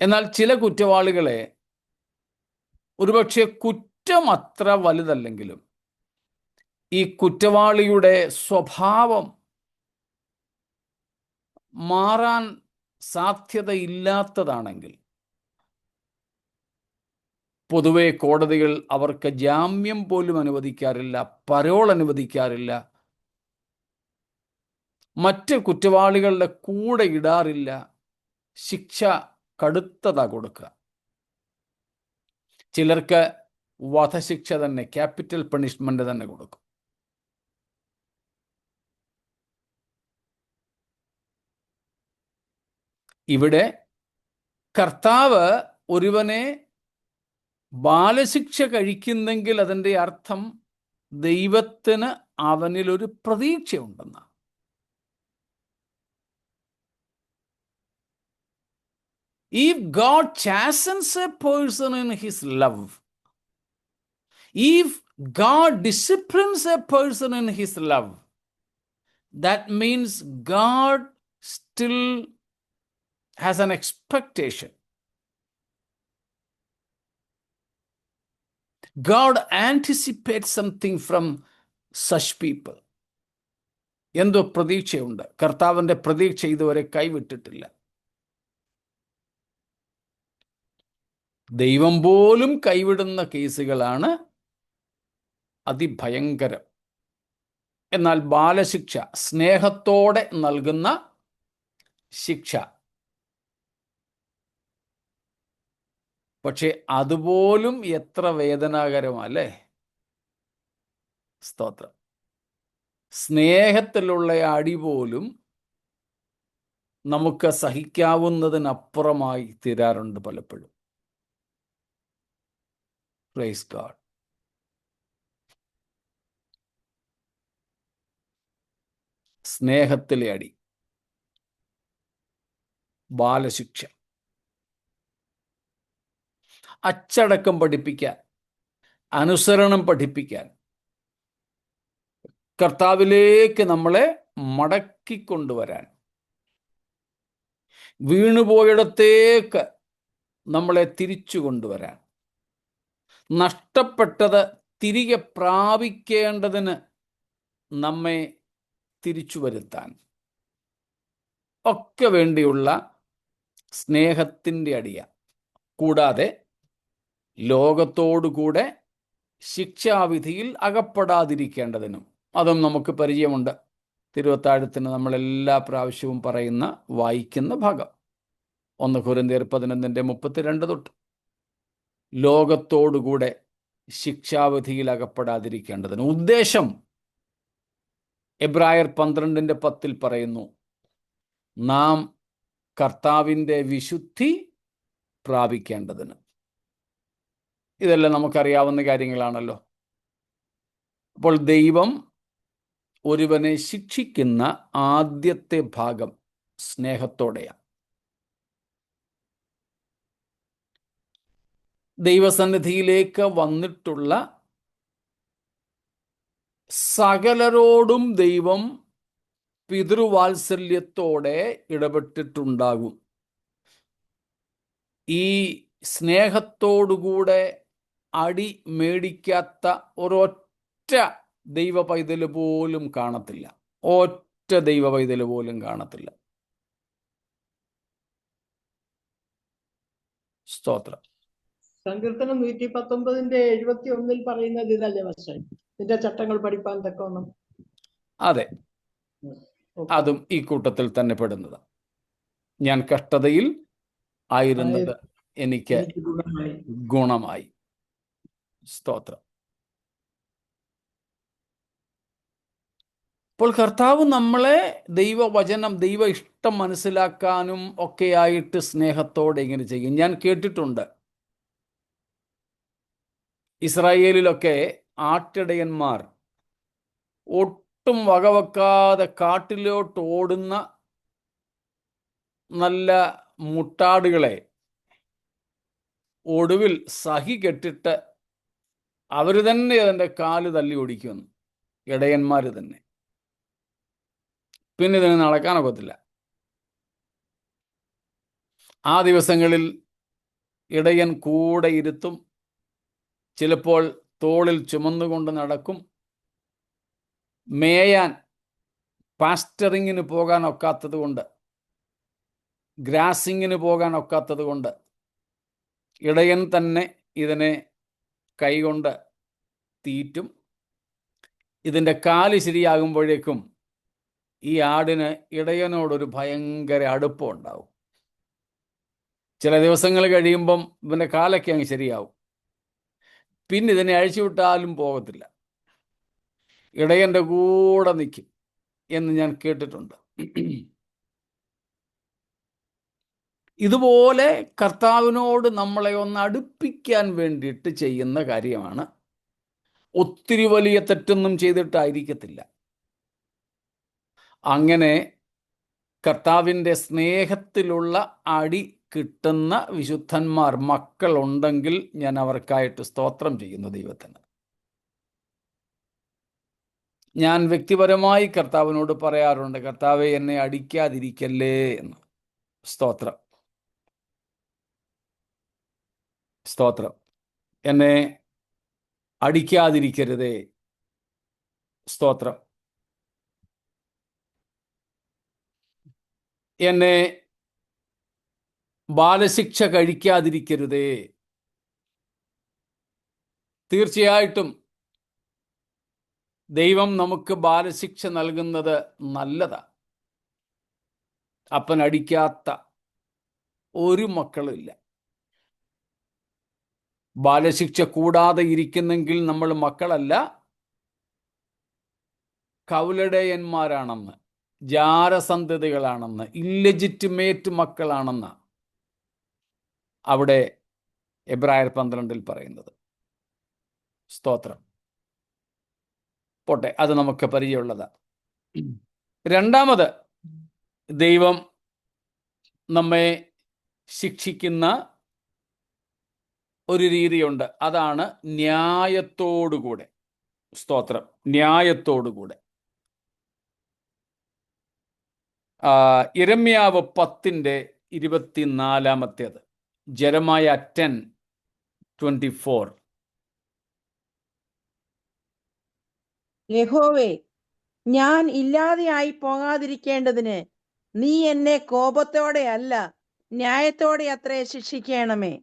എന്നാൽ ചില കുറ്റവാളികളെ ഒരുപക്ഷെ കുറ്റം അത്ര വലുതല്ലെങ്കിലും ഈ കുറ്റവാളിയുടെ സ്വഭാവം മാറാൻ സാധ്യതയില്ലാത്തതാണെങ്കിൽ പൊതുവെ കോടതികൾ അവർക്ക് ജാമ്യം പോലും അനുവദിക്കാറില്ല, പരോൾ അനുവദിക്കാറില്ല, മറ്റ് കുറ്റവാളികളുടെ കൂടെ ഇടാറില്ല. ശിക്ഷ കടുത്തതാ കൊടുക്കുക. ചിലർക്ക് വധശിക്ഷ തന്നെ, ക്യാപിറ്റൽ പണിഷ്മെന്റ് തന്നെ കൊടുക്കും. ഇവിടെ കർത്താവ് ഒരുവനെ ബാലശിക്ഷ കഴിക്കുന്നെങ്കിൽ അതിൻ്റെ അർത്ഥം ദൈവത്തിന് അവനിലൊരു പ്രതീക്ഷയുണ്ടെന്നാണ്. If God chastens a person in his love, if God disciplines a person in his love, that means God still has an expectation. God anticipates something from such people. എന്തോ പ്രതീക്ഷയുണ്ട്. കർത്താവിൻ്റെ പ്രതീക്ഷ ഇതുവരെ കൈവിട്ടിട്ടില്ല. ദൈവം പോലും കൈവിടുന്ന കേസുകളാണ് അതിഭയങ്കരം. എന്നാൽ ബാലശിക്ഷ, സ്നേഹത്തോടെ നൽകുന്ന ശിക്ഷ, പക്ഷെ അതുപോലും എത്ര വേദനാകരമല്ലേ? സ്തോത്രം. സ്നേഹത്തിലുള്ള അടി പോലും നമുക്ക് സഹിക്കാവുന്നതിനപ്പുറമായി തീരാറുണ്ട് പലപ്പോഴും. Praise God. സ്നേഹത്തിലെ അടി, ബാലശിക്ഷ, അച്ചടക്കം പഠിപ്പിക്കാൻ, അനുസരണം പഠിപ്പിക്കാൻ, കർത്താവിലേക്ക് നമ്മളെ മടക്കിക്കൊണ്ടുവരാൻ, വീണുപോയിടത്തേക്ക് നമ്മളെ തിരിച്ചു കൊണ്ടുവരാൻ, നഷ്ടപ്പെട്ടത് തിരികെ പ്രാപിക്കേണ്ടതിന് നമ്മെ തിരിച്ചു വരുത്താൻ ഒക്കെ വേണ്ടിയുള്ള സ്നേഹത്തിൻ്റെ അടിയ. കൂടാതെ ലോകത്തോടുകൂടെ ശിക്ഷാവിധിയിൽ അകപ്പെടാതിരിക്കേണ്ടതിനും, അതും നമുക്ക് പരിചയമുണ്ട്. തിരുവത്താഴത്തിന് നമ്മളെല്ലാ പ്രാവശ്യവും പറയുന്ന, വായിക്കുന്ന ഭാഗം 1 കൊരിന്ത്യർ 11:32 തൊട്ട്. ലോകത്തോടുകൂടെ ശിക്ഷാവിധിയിൽ അകപ്പെടാതിരിക്കേണ്ടതിന്. ഉദ്ദേശം എബ്രായർ 12:10 പറയുന്നു, നാം കർത്താവിൻ്റെ വിശുദ്ധി പ്രാപിക്കേണ്ടതിന്. ഇതെല്ലാം നമുക്കറിയാവുന്ന കാര്യങ്ങളാണല്ലോ. അപ്പോൾ ദൈവം ഒരുവനെ ശിക്ഷിക്കുന്ന ആദ്യത്തെ ഭാഗം സ്നേഹത്തോടെയാണ്. ദൈവസന്നിധിയിലേക്ക് വന്നിട്ടുള്ള സകലരോടും ദൈവം പിതൃവാത്സല്യത്തോടെ ഇടപെട്ടിട്ടുണ്ടാകും. ഈ സ്നേഹത്തോടുകൂടെ അടി മേടിക്കാത്ത ഒരൊറ്റ ദൈവ പൈതല് പോലും കാണത്തില്ല. ഒറ്റ ദൈവ പൈതല് പോലും കാണത്തില്ല. സ്തോത്രം. സങ്കീർത്തനം 119:71 പറയുന്നത് ഇതല്ലേ വശം, നിന്റെ ചട്ടങ്ങൾ പഠിപ്പാൻ തക്കവണ്ണം. അതെ, അതും ഈ കൂട്ടത്തിൽ തന്നെ പെടുന്നത്. ഞാൻ കഷ്ടതയിൽ ആയിരുന്നത് എനിക്ക് ഗുണമായി. സ്തോത്രം. അപ്പോൾ കർത്താവ് നമ്മളെ ദൈവവചനം, ദൈവ ഇഷ്ടം മനസ്സിലാക്കാനും ഒക്കെയായിട്ട് സ്നേഹത്തോടെ ഇങ്ങനെ ചെയ്യും. ഞാൻ കേട്ടിട്ടുണ്ട്, ഇസ്രായേലിലൊക്കെ ആട്ടിടയന്മാർ ഒട്ടും വകവെക്കാതെ കാട്ടിലോട്ട് ഓടുന്ന നല്ല മുട്ടാടുകളെ ഒടുവിൽ സഹി കെട്ടിട്ട് അവർ തന്നെ അതിൻ്റെ കാല് തല്ലി ഓടിക്കുമെന്ന്. ഇടയന്മാർ തന്നെ. പിന്നെ ഇതിന് നടക്കാനൊക്കത്തില്ല. ആ ദിവസങ്ങളിൽ ഇടയൻ കൂടെ ഇരുത്തും, ചിലപ്പോൾ തോളിൽ ചുമന്നുകൊണ്ട് നടക്കും. മേയാൻ പാസ്റ്ററിങ്ങിന് പോകാൻ ഒക്കാത്തത് കൊണ്ട്, ഗ്രാസിങ്ങിന് പോകാൻ ഒക്കാത്തത് കൊണ്ട് ഇടയൻ തന്നെ ഇതിനെ കൈകൊണ്ട് തീറ്റും. ഇതിൻ്റെ കാല് ശരിയാകുമ്പോഴേക്കും ഈ ആടിന് ഇടയനോടൊരു ഭയങ്കര അടുപ്പം ഉണ്ടാവും. ചില ദിവസങ്ങൾ കഴിയുമ്പം ഇവൻ്റെ കാലൊക്കെ അങ്ങ് ശരിയാവും. പിന്നെ ഇതിനെ അഴിച്ചുവിട്ടാലും പോകത്തില്ല, ഇടയൻ്റെ കൂടെ നിൽക്കും എന്ന് ഞാൻ കേട്ടിട്ടുണ്ട്. ഇതുപോലെ കർത്താവിനോട് നമ്മളെ ഒന്ന് അടുപ്പിക്കാൻ വേണ്ടിയിട്ട് ചെയ്യുന്ന കാര്യമാണ്. ഒത്തിരി വലിയ തെറ്റൊന്നും ചെയ്തിട്ടായിരിക്കത്തില്ല. അങ്ങനെ കർത്താവിൻ്റെ സ്നേഹത്തിലുള്ള അടി കിട്ടുന്ന വിശുദ്ധന്മാർ മക്കളുണ്ടെങ്കിൽ ഞാൻ അവർക്കായിട്ട് സ്തോത്രം ചെയ്യുന്നു ദൈവത്തിന്. ഞാൻ വ്യക്തിപരമായി കർത്താവിനോട് പറയാറുണ്ട്, കർത്താവെ എന്നെ അടിക്കാതിരിക്കല്ലേ എന്ന്. സ്തോത്രം, സ്തോത്രം. എന്നെ അടിക്കാതിരിക്കരുതേ. സ്തോത്രം. എന്നെ ബാലശിക്ഷ കഴിക്കാതിരിക്കരുതേ. തീർച്ചയായിട്ടും ദൈവം നമുക്ക് ബാലശിക്ഷ നൽകുന്നത് നല്ലതാണ്. അപ്പൻ അടിക്കാത്ത ഒരു മക്കളുമില്ല. ബാലശിക്ഷ കൂടാതെ ഇരിക്കുന്നെങ്കിൽ നമ്മൾ മക്കളല്ല, കൗലടയന്മാരാണെന്ന്, ജാരസന്തതികളാണെന്ന്, ഇല്ലെജിറ്റിമേറ്റ് മക്കളാണെന്ന് അവിടെ എബ്രായർ 12 പറയുന്നത്. സ്തോത്രം. പോട്ടെ, അത് നമുക്ക് പരിചയമുള്ളതാണ്. രണ്ടാമത്, ദൈവം നമ്മെ ശിക്ഷിക്കുന്ന ഒരു രീതിയുണ്ട്. അതാണ് ന്യായത്തോടുകൂടെ. സ്തോത്രം, ന്യായത്തോടുകൂടെ. യിരെമ്യാവ് 10:24, ജെറമായ 10:24. യഹോവേ, ഞാൻ ഇല്ലാതെയായി പോകാതിരിക്കേണ്ടതിന് നീ എന്നെ കോപത്തോടെ അല്ല ന്യായത്തോടെ അത്രേ ശിക്ഷിക്കണമേ.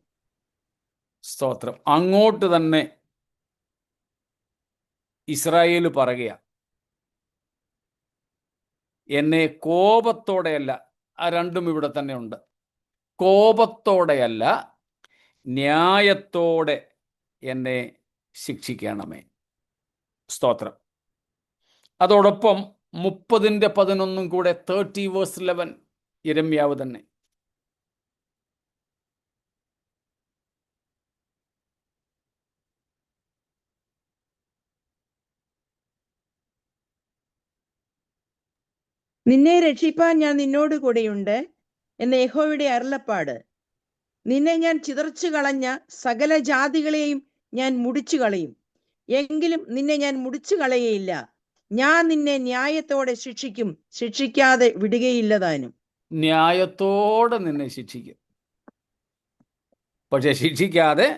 സ്തോത്രം. അങ്ങോട്ട് തന്നെ ഇസ്രായേൽ പറയുക, എന്നെ കോപത്തോടെയല്ല. ആ രണ്ടും ഇവിടെ തന്നെ ഉണ്ട്. കോപത്തോടെയല്ല, ന്യായത്തോടെ എന്നെ ശിക്ഷിക്കണമേ. സ്തോത്രം. അതോടൊപ്പം 30:11 കൂടെ, 30:11, യിരെമ്യാവ് തന്നെ. നിന്നെ രക്ഷിപ്പാൻ ഞാൻ നിന്നോട് കൂടെയുണ്ട് എന്ന യഹോവയുടെ അരുളപ്പാട്. നിന്നെ ഞാൻ ചിതറിച്ചു കളഞ്ഞ സകല ജാതികളെയും ഞാൻ മുടിച്ചു കളയും, എങ്കിലും നിന്നെ ഞാൻ മുടിച്ചു കളയയില്ല. ഞാൻ നിന്നെ ന്യായത്തോടെ ശിക്ഷിക്കും, ശിക്ഷിക്കാതെ വിടുകയില്ല താനും. ന്യായത്തോടെ നിന്നെ ശിക്ഷിക്കും, പക്ഷെ ശിക്ഷിക്കാതെ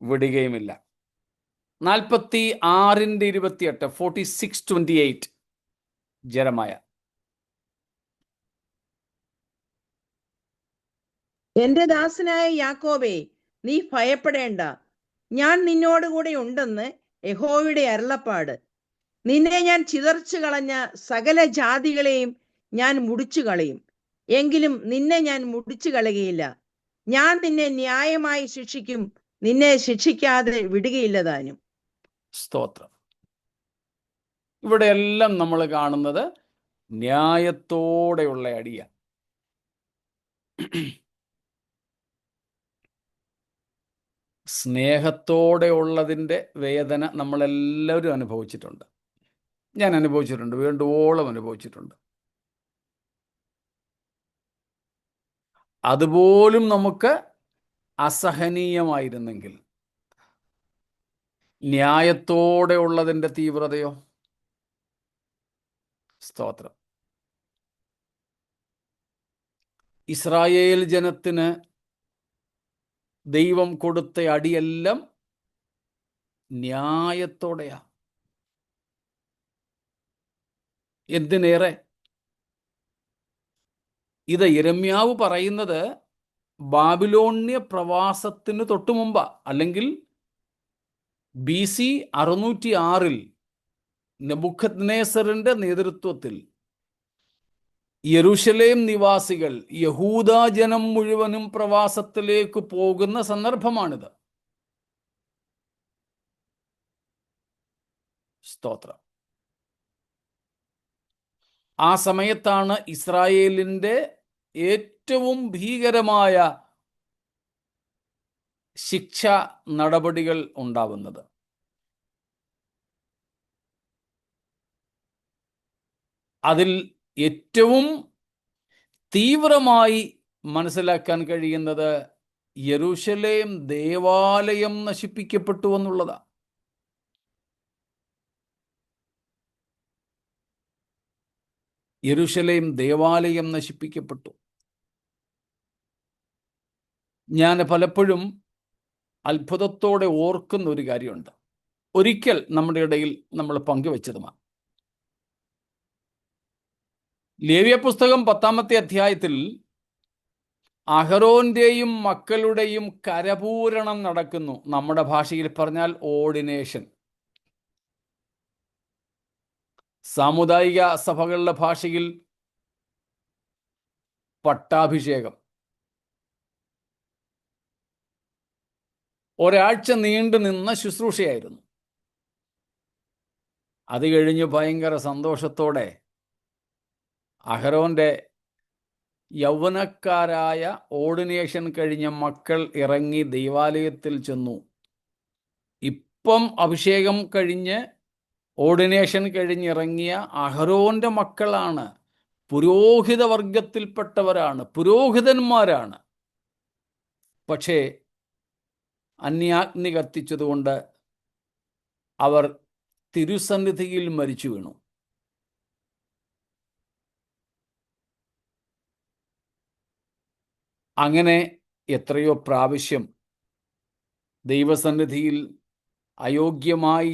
വിടുകയുമില്ല. 46:28, 46:28, ജെറമായ. എന്റെ ദാസനായ യാക്കോബേ, നീ ഭയപ്പെടേണ്ട, ഞാൻ നിന്നോടുകൂടെ ഉണ്ടെന്ന് യഹോവയുടെ അരുളപ്പാട്. നിന്നെ ഞാൻ ചിതറിച്ചു കളഞ്ഞ സകല ജാതികളെയും ഞാൻ മുടിച്ചു കളയും, എങ്കിലും നിന്നെ ഞാൻ മുടിച്ചു കളയുകയില്ല. ഞാൻ നിന്നെ ന്യായമായി ശിക്ഷിക്കും, നിന്നെ ശിക്ഷിക്കാതെ വിടുകയില്ല താനും. സ്തോത്രം. ഇവിടെ എല്ലാം നമ്മൾ കാണുന്നത് ന്യായത്തോടെയുള്ള അടിയ. സ്നേഹത്തോടെ ഉള്ളതിൻ്റെ വേദന നമ്മളെല്ലാവരും അനുഭവിച്ചിട്ടുണ്ട്. ഞാൻ അനുഭവിച്ചിട്ടുണ്ട്, വേണ്ടുവോളം അനുഭവിച്ചിട്ടുണ്ട്. അതുപോലും നമുക്ക് അസഹനീയമായിരുന്നെങ്കിൽ ന്യായത്തോടെ ഉള്ളതിൻ്റെ തീവ്രതയോ. സ്തോത്രം. ഇസ്രായേൽ ജനത്തിന് ദൈവം കൊടുത്ത അടിയെല്ലാം ന്യായത്തോടെയാ. എന്തിനേറെ, ഇത് യിരെമ്യാവ് പറയുന്നത് ബാബിലോണ്യ പ്രവാസത്തിന് തൊട്ടു മുമ്പ്, അല്ലെങ്കിൽ BC 606 നെബൂഖദ്നേസറിന്റെ നേതൃത്വത്തിൽ യെരൂശലേം നിവാസികൾ, യഹൂദാ ജനം മുഴുവനും പ്രവാസത്തിലേക്ക് പോകുന്ന സന്ദർഭമാണിത്. സ്തോത്രം. ആ സമയത്താണ് ഇസ്രായേലിന്റെ ഏറ്റവും ഭീകരമായ ശിക്ഷ നടപടികൾ ഉണ്ടാവുന്നത്. അതിൽ ഏറ്റവും തീവ്രമായി മനസ്സിലാക്കാൻ കഴിയുന്നത് യെരൂശലേം ദേവാലയം നശിപ്പിക്കപ്പെട്ടു എന്നുള്ളതാണ്. യെരൂശലേം ദേവാലയം നശിപ്പിക്കപ്പെട്ടു. ഞാൻ പലപ്പോഴും അത്ഭുതത്തോടെ ഓർക്കുന്ന ഒരു കാര്യമുണ്ട്. ഒരിക്കൽ നമ്മുടെ ഇടയിൽ നമ്മൾ പങ്കുവെച്ചതുമാണ്. ലേവ്യ പുസ്തകം 10-ാമത്തെ അധ്യായത്തിൽ അഹരോന്റെയും മക്കളുടെയും കരപൂരണം നടക്കുന്നു. നമ്മുടെ ഭാഷയിൽ പറഞ്ഞാൽ ഓർഡിനേഷൻ. സാമുദായിക സഭകളുടെ ഭാഷയിൽ പട്ടാഭിഷേകം. ഒരാഴ്ച നീണ്ടു നിന്ന ശുശ്രൂഷയായിരുന്നു. അത് കഴിഞ്ഞ് ഭയങ്കര സന്തോഷത്തോടെ അഹരോന്റെ യൗവനക്കാരായ ഓർഡിനേഷൻ കഴിഞ്ഞ മക്കൾ ഇറങ്ങി ദൈവാലയത്തിൽ ചെന്നു. ഇപ്പം അഭിഷേകം കഴിഞ്ഞ് ഓർഡിനേഷൻ കഴിഞ്ഞിറങ്ങിയ അഹരോന്റെ മക്കളാണ്, പുരോഹിത വർഗത്തിൽപ്പെട്ടവരാണ്, പുരോഹിതന്മാരാണ്. പക്ഷേ അന്യാഗ്നി കത്തിച്ചതുകൊണ്ട് അവർ തിരുസന്നിധിയിൽ മരിച്ചു വീണു. അങ്ങനെ എത്രയോ പ്രാവശ്യം ദൈവസന്നിധിയിൽ അയോഗ്യമായി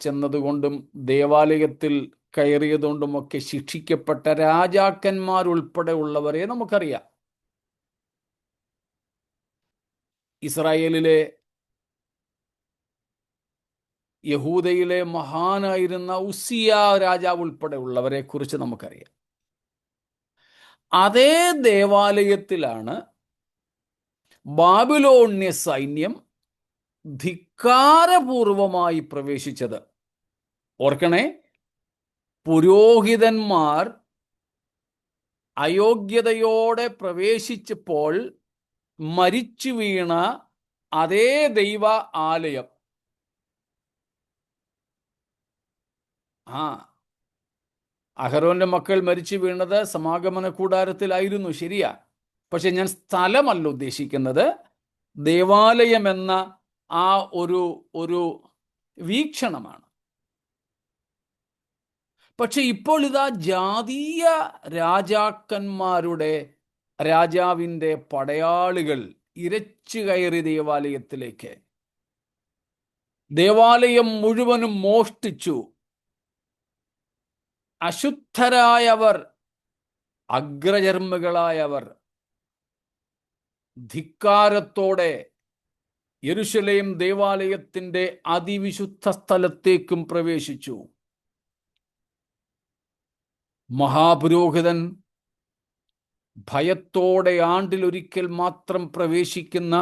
ചെന്നതുകൊണ്ടും ദേവാലയത്തിൽ കയറിയതുകൊണ്ടുമൊക്കെ ശിക്ഷിക്കപ്പെട്ട രാജാക്കന്മാരുൾപ്പെടെ ഉള്ളവരെ നമുക്കറിയാം. ഇസ്രായേലിലെ യഹൂദയിലെ മഹാനായിരുന്ന ഉസിയ രാജാവ് ഉൾപ്പെടെ ഉള്ളവരെ കുറിച്ച് നമുക്കറിയാം. അതേ ദേവാലയത്തിലാണ് ബാബിലോണ്യ സൈന്യം ധിക്കാരപൂർവമായി പ്രവേശിച്ചത്. ഓർക്കണേ, പുരോഹിതന്മാർ അയോഗ്യതയോടെ പ്രവേശിച്ചപ്പോൾ മരിച്ചു വീണ അതേ ദൈവ ആലയം. അഹരോന്റെ മക്കൾ മരിച്ചു വീണത് സമാഗമന കൂടാരത്തിലായിരുന്നു, ശരിയാ. പക്ഷെ ഞാൻ സ്ഥലമല്ല ഉദ്ദേശിക്കുന്നത്, ദേവാലയം എന്ന ആ ഒരു വീക്ഷണമാണ്. പക്ഷെ ഇപ്പോൾ ഇതാ ജാതീയ രാജാവിൻ്റെ പടയാളികൾ ഇരച്ചു കയറി ദേവാലയത്തിലേക്ക്. ദേവാലയം മുഴുവനും മോഷ്ടിച്ചു. അശുദ്ധരായവർ, അഗ്രചർമ്മികളായവർ ധിക്കാരത്തോടെ യെരൂശലേം ദേവാലയത്തിൻ്റെ അതിവിശുദ്ധ സ്ഥലത്തേക്കും പ്രവേശിച്ചു. മഹാപുരോഹിതൻ ഭയത്തോടെ ആണ്ടിലൊരിക്കൽ മാത്രം പ്രവേശിക്കുന്ന,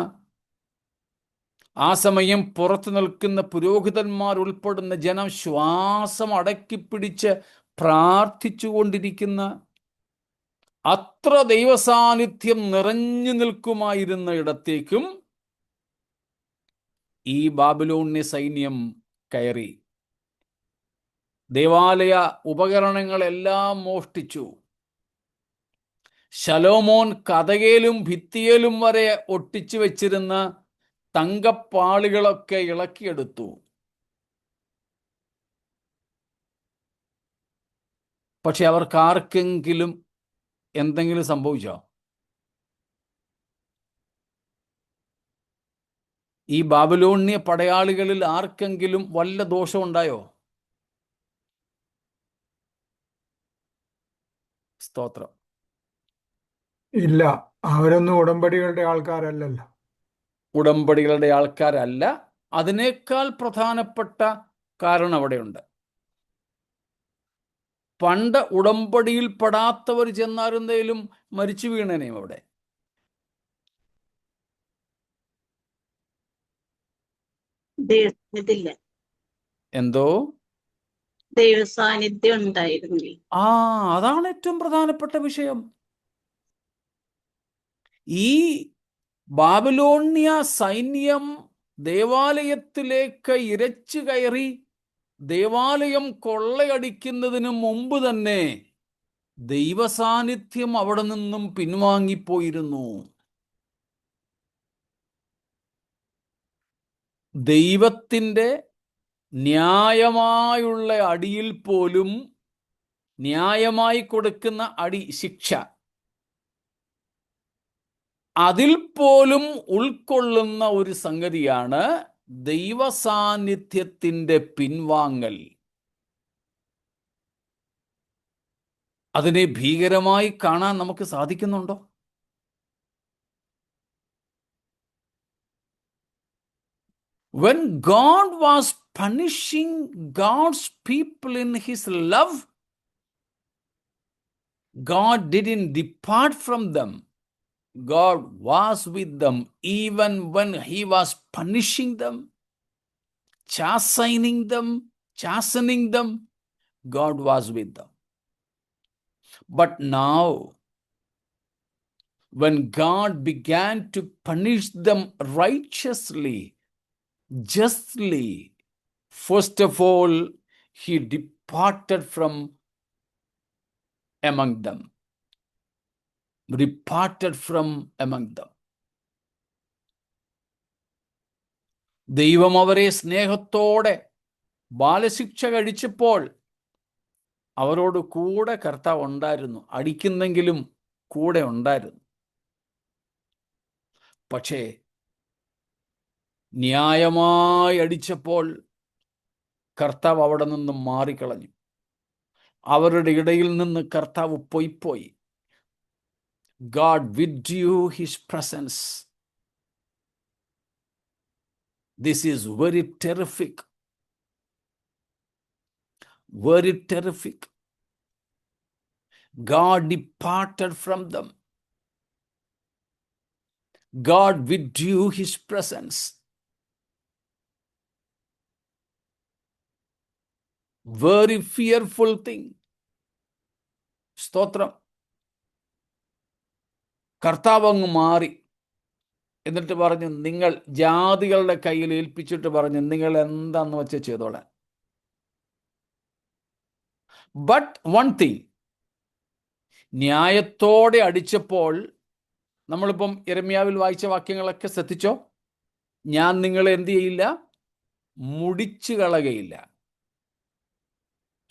ആ സമയം പുറത്തു നിൽക്കുന്ന പുരോഹിതന്മാർ ഉൾപ്പെടുന്ന ജനം ശ്വാസം അടക്കിപ്പിടിച്ച് പ്രാർത്ഥിച്ചു കൊണ്ടിരിക്കുന്ന, അത്ര ദൈവസാന്നിധ്യം നിറഞ്ഞു നിൽക്കുമായിരുന്ന ഇടത്തേക്കും ഈ ബാബിലോണ്യ സൈന്യം കയറി. ദേവാലയ ഉപകരണങ്ങളെല്ലാം മോഷ്ടിച്ചു. ശലോമോൻ കതകേലും ഭിത്തിയേലും വരെ ഒട്ടിച്ചു വെച്ചിരുന്ന തങ്കപ്പാളികളൊക്കെ ഇളക്കിയെടുത്തു. പക്ഷെ അവർക്കാർക്കെങ്കിലും എന്തെങ്കിലും സംഭവിച്ചോ? ഈ ബാബിലോണിയ പടയാളികളിൽ ആർക്കെങ്കിലും വല്ല ദോഷം ഉണ്ടായോ? സ്തോത്രം. ഇല്ല, അവരൊന്നും ഉടമ്പടികളുടെ ആൾക്കാരല്ലല്ലോ. ഉടമ്പടികളുടെ ആൾക്കാരല്ല. അതിനേക്കാൾ പ്രധാനപ്പെട്ട കാരണം അവിടെയുണ്ട്. പണ്ട് ഉടമ്പടിയിൽ പെടാത്തവർ ചെന്നാരെന്തേലും മരിച്ചു വീണേനെയും അവിടെ. ഇതില്ല, എന്തോ ദൈവസാന്നിധ്യം ഉണ്ടായിരുന്നില്ല. അതാണ് ഏറ്റവും പ്രധാനപ്പെട്ട വിഷയം. ഈ ബാബിലോണിയ സൈന്യം ദേവാലയത്തിലേക്ക് ഇരച്ചു കയറി ദേവാലയം കൊള്ളയടിക്കുന്നതിന് മുമ്പ് തന്നെ ദൈവസാന്നിധ്യം അവിടെ നിന്നും പിൻവാങ്ങിപ്പോയിരുന്നു. ദൈവത്തിൻ്റെ ന്യായമായുള്ള അടിയിൽ പോലും ന്യായമായി കൊടുക്കുന്ന അടി, ശിക്ഷ, അതിൽ പോലും ഉൾക്കൊള്ളുന്ന ഒരു സംഗതിയാണ് ദൈവസാന്നിധ്യത്തിൻ്റെ പിൻവാങ്ങൽ. അതിനെ ഭീകരമായി കാണാൻ നമുക്ക് സാധിക്കുന്നുണ്ടോ? When God was punishing God's people in his love, God didn't depart from them. God was with them even when he was punishing them, chastening them. God was with them. But now, when God began to punish them righteously, justly, first of all, he departed from among them. ദൈവം അവരെ സ്നേഹത്തോടെ ബാലശിക്ഷ കഴിച്ചപ്പോൾ അവരോട് കൂടെ കർത്താവ് ഉണ്ടായിരുന്നു. അടിക്കുന്നെങ്കിലും കൂടെ ഉണ്ടായിരുന്നു. പക്ഷേ ന്യായമായി അടിച്ചപ്പോൾ കർത്താവ് അവിടെ നിന്നും മാറിക്കളഞ്ഞു. അവരുടെ ഇടയിൽ നിന്ന് കർത്താവ് പോയി. God withdrew his presence. This is very terrific. Very terrific. God departed from them. God withdrew his presence. Very fearful thing. സ്തോത്രം. കർത്താവ് അങ്ങ് മാറി. എന്നിട്ട് പറഞ്ഞു, നിങ്ങൾ ജാതികളുടെ കയ്യിൽ ഏൽപ്പിച്ചിട്ട് പറഞ്ഞു, നിങ്ങൾ എന്താന്ന് വെച്ച് ചെയ്തോളാൻ. ബട്ട് വൺ തിങ്, ന്യായത്തോടെ അടിച്ചപ്പോൾ, നമ്മളിപ്പം യിരെമ്യാവിൽ വായിച്ച വാക്യങ്ങളൊക്കെ ശ്രദ്ധിച്ചോ? ഞാൻ നിങ്ങളെ എന്ത് ചെയ്യില്ല? മുടിച്ചു കളകയില്ല.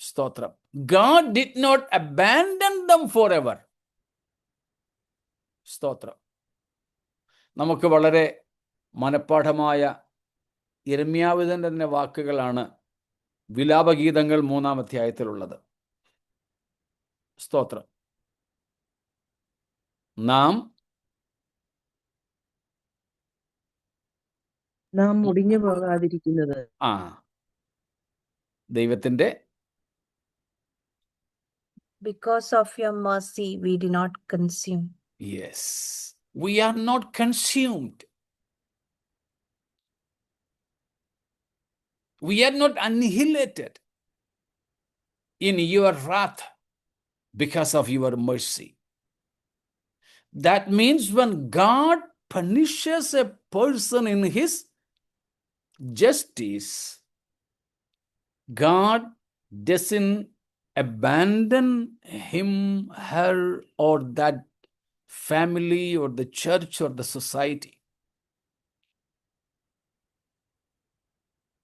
സ്തോത്രം. God did not abandon them forever. സ്തോത്രം. നമുക്ക് വളരെ മനഃപ്പാഠമായ യിരെമ്യാവിന്റെ തന്നെ വാക്കുകളാണ് വിലാപഗീതങ്ങൾ 3-ാം അധ്യായത്തിലുള്ളത്. സ്തോത്രം. നാം മുടിഞ്ഞു പോകാതിരിക്കുന്നത് ദൈവത്തിന്റെ Because of your mercy, we do not consume. Yes, we are not consumed. We are not annihilated in your wrath because of your mercy. That means when God punishes a person in his justice, God doesn't abandon him, her, or that family, or the church, or the society.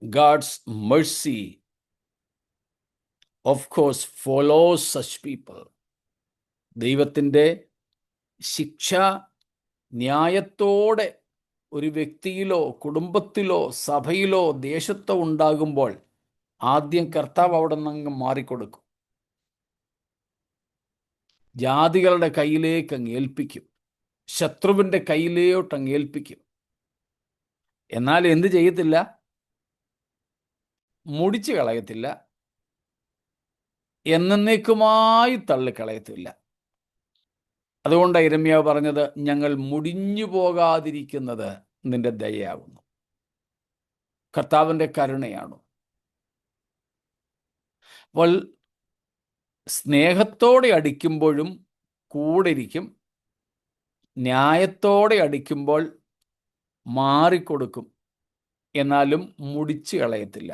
God's mercy, of course, follows such people. ദൈവത്തിൻ്റെ ശിക്ഷ ന്യായത്തോടെ ഒരു വ്യക്തിയിലോ കുടുംബത്തിലോ സഭയിലോ ദേശത്തോ ഉണ്ടാകുമ്പോൾ ആദ്യം കർത്താവ് അവിടെ നിന്ന് മാറിക്കൊടുക്കും. ജാതികളുടെ കയ്യിലേക്ക് അങ്ങ് ഏൽപ്പിക്കും, ശത്രുവിൻ്റെ കയ്യിലോട്ട് അങ്ങ് ഏൽപ്പിക്കും. എന്നാൽ എന്ത് ചെയ്യത്തില്ല? മുടിച്ചു കളയത്തില്ല, എന്നേക്കുമായി തള്ളിക്കളയത്തില്ല. അതുകൊണ്ടാണ് യിരെമ്യാവ് പറഞ്ഞത്, ഞങ്ങൾ മുടിഞ്ഞു പോകാതിരിക്കുന്നത് നിന്റെ ദയയാകുന്നു, കർത്താവിൻ്റെ കരുണയാണ്. അപ്പോൾ സ്നേഹത്തോടെ അടിക്കുമ്പോഴും കൂടെ ഇരിക്കും, ന്യായത്തോടെ അടിക്കുമ്പോൾ മാറിക്കൊടുക്കും, എന്നാലും മുടിച്ചു കളയത്തില്ല,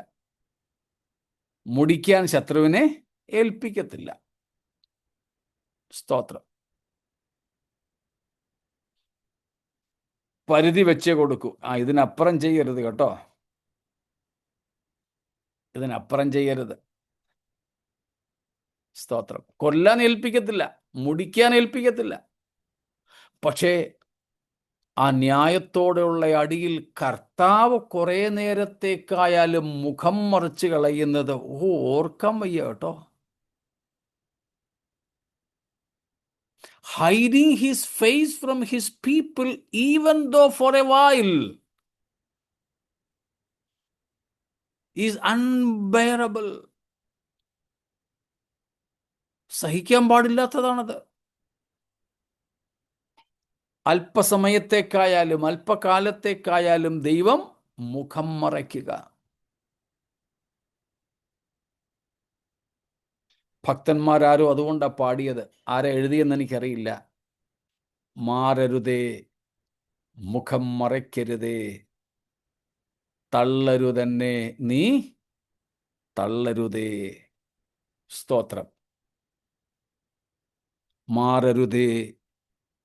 മുടിക്കാൻ ശത്രുവിനെ ഏൽപ്പിക്കത്തില്ല. സ്തോത്രം. പരിധി വെച്ചേ കൊടുക്കൂ. ഇതിനപ്പുറം ചെയ്യരുത് കേട്ടോ, ഇതിനപ്പുറം ചെയ്യരുത്. സ്തോത്രം. കൊല്ലാൻ ഏൽപ്പിക്കത്തില്ല, മുടിക്കാൻ ഏൽപ്പിക്കത്തില്ല. പക്ഷേ ആ ന്യായത്തോടെയുള്ള അടിയിൽ കർത്താവ് കുറേ നേരത്തേക്കായാലും മുഖം മറിച്ച് കളയുന്നത് ഓർക്കാൻ വയ്യ കേട്ടോ. Hiding his face from his people even though for a while is unbearable. സഹിക്കാൻ പാടില്ലാത്തതാണത്. അല്പസമയത്തേക്കായാലും അല്പകാലത്തേക്കായാലും ദൈവം മുഖം മറയ്ക്കുക. ഭക്തന്മാരാരോ അതുകൊണ്ടാണ് പാടിയത്. ആരെ എഴുതിയെന്ന് എനിക്കറിയില്ല. മാറരുതേ, മുഖം മറയ്ക്കരുതേ, തള്ളരുതെന്നെ നീ തള്ളരുതേ. സ്തോത്രം. മാറരുതേ,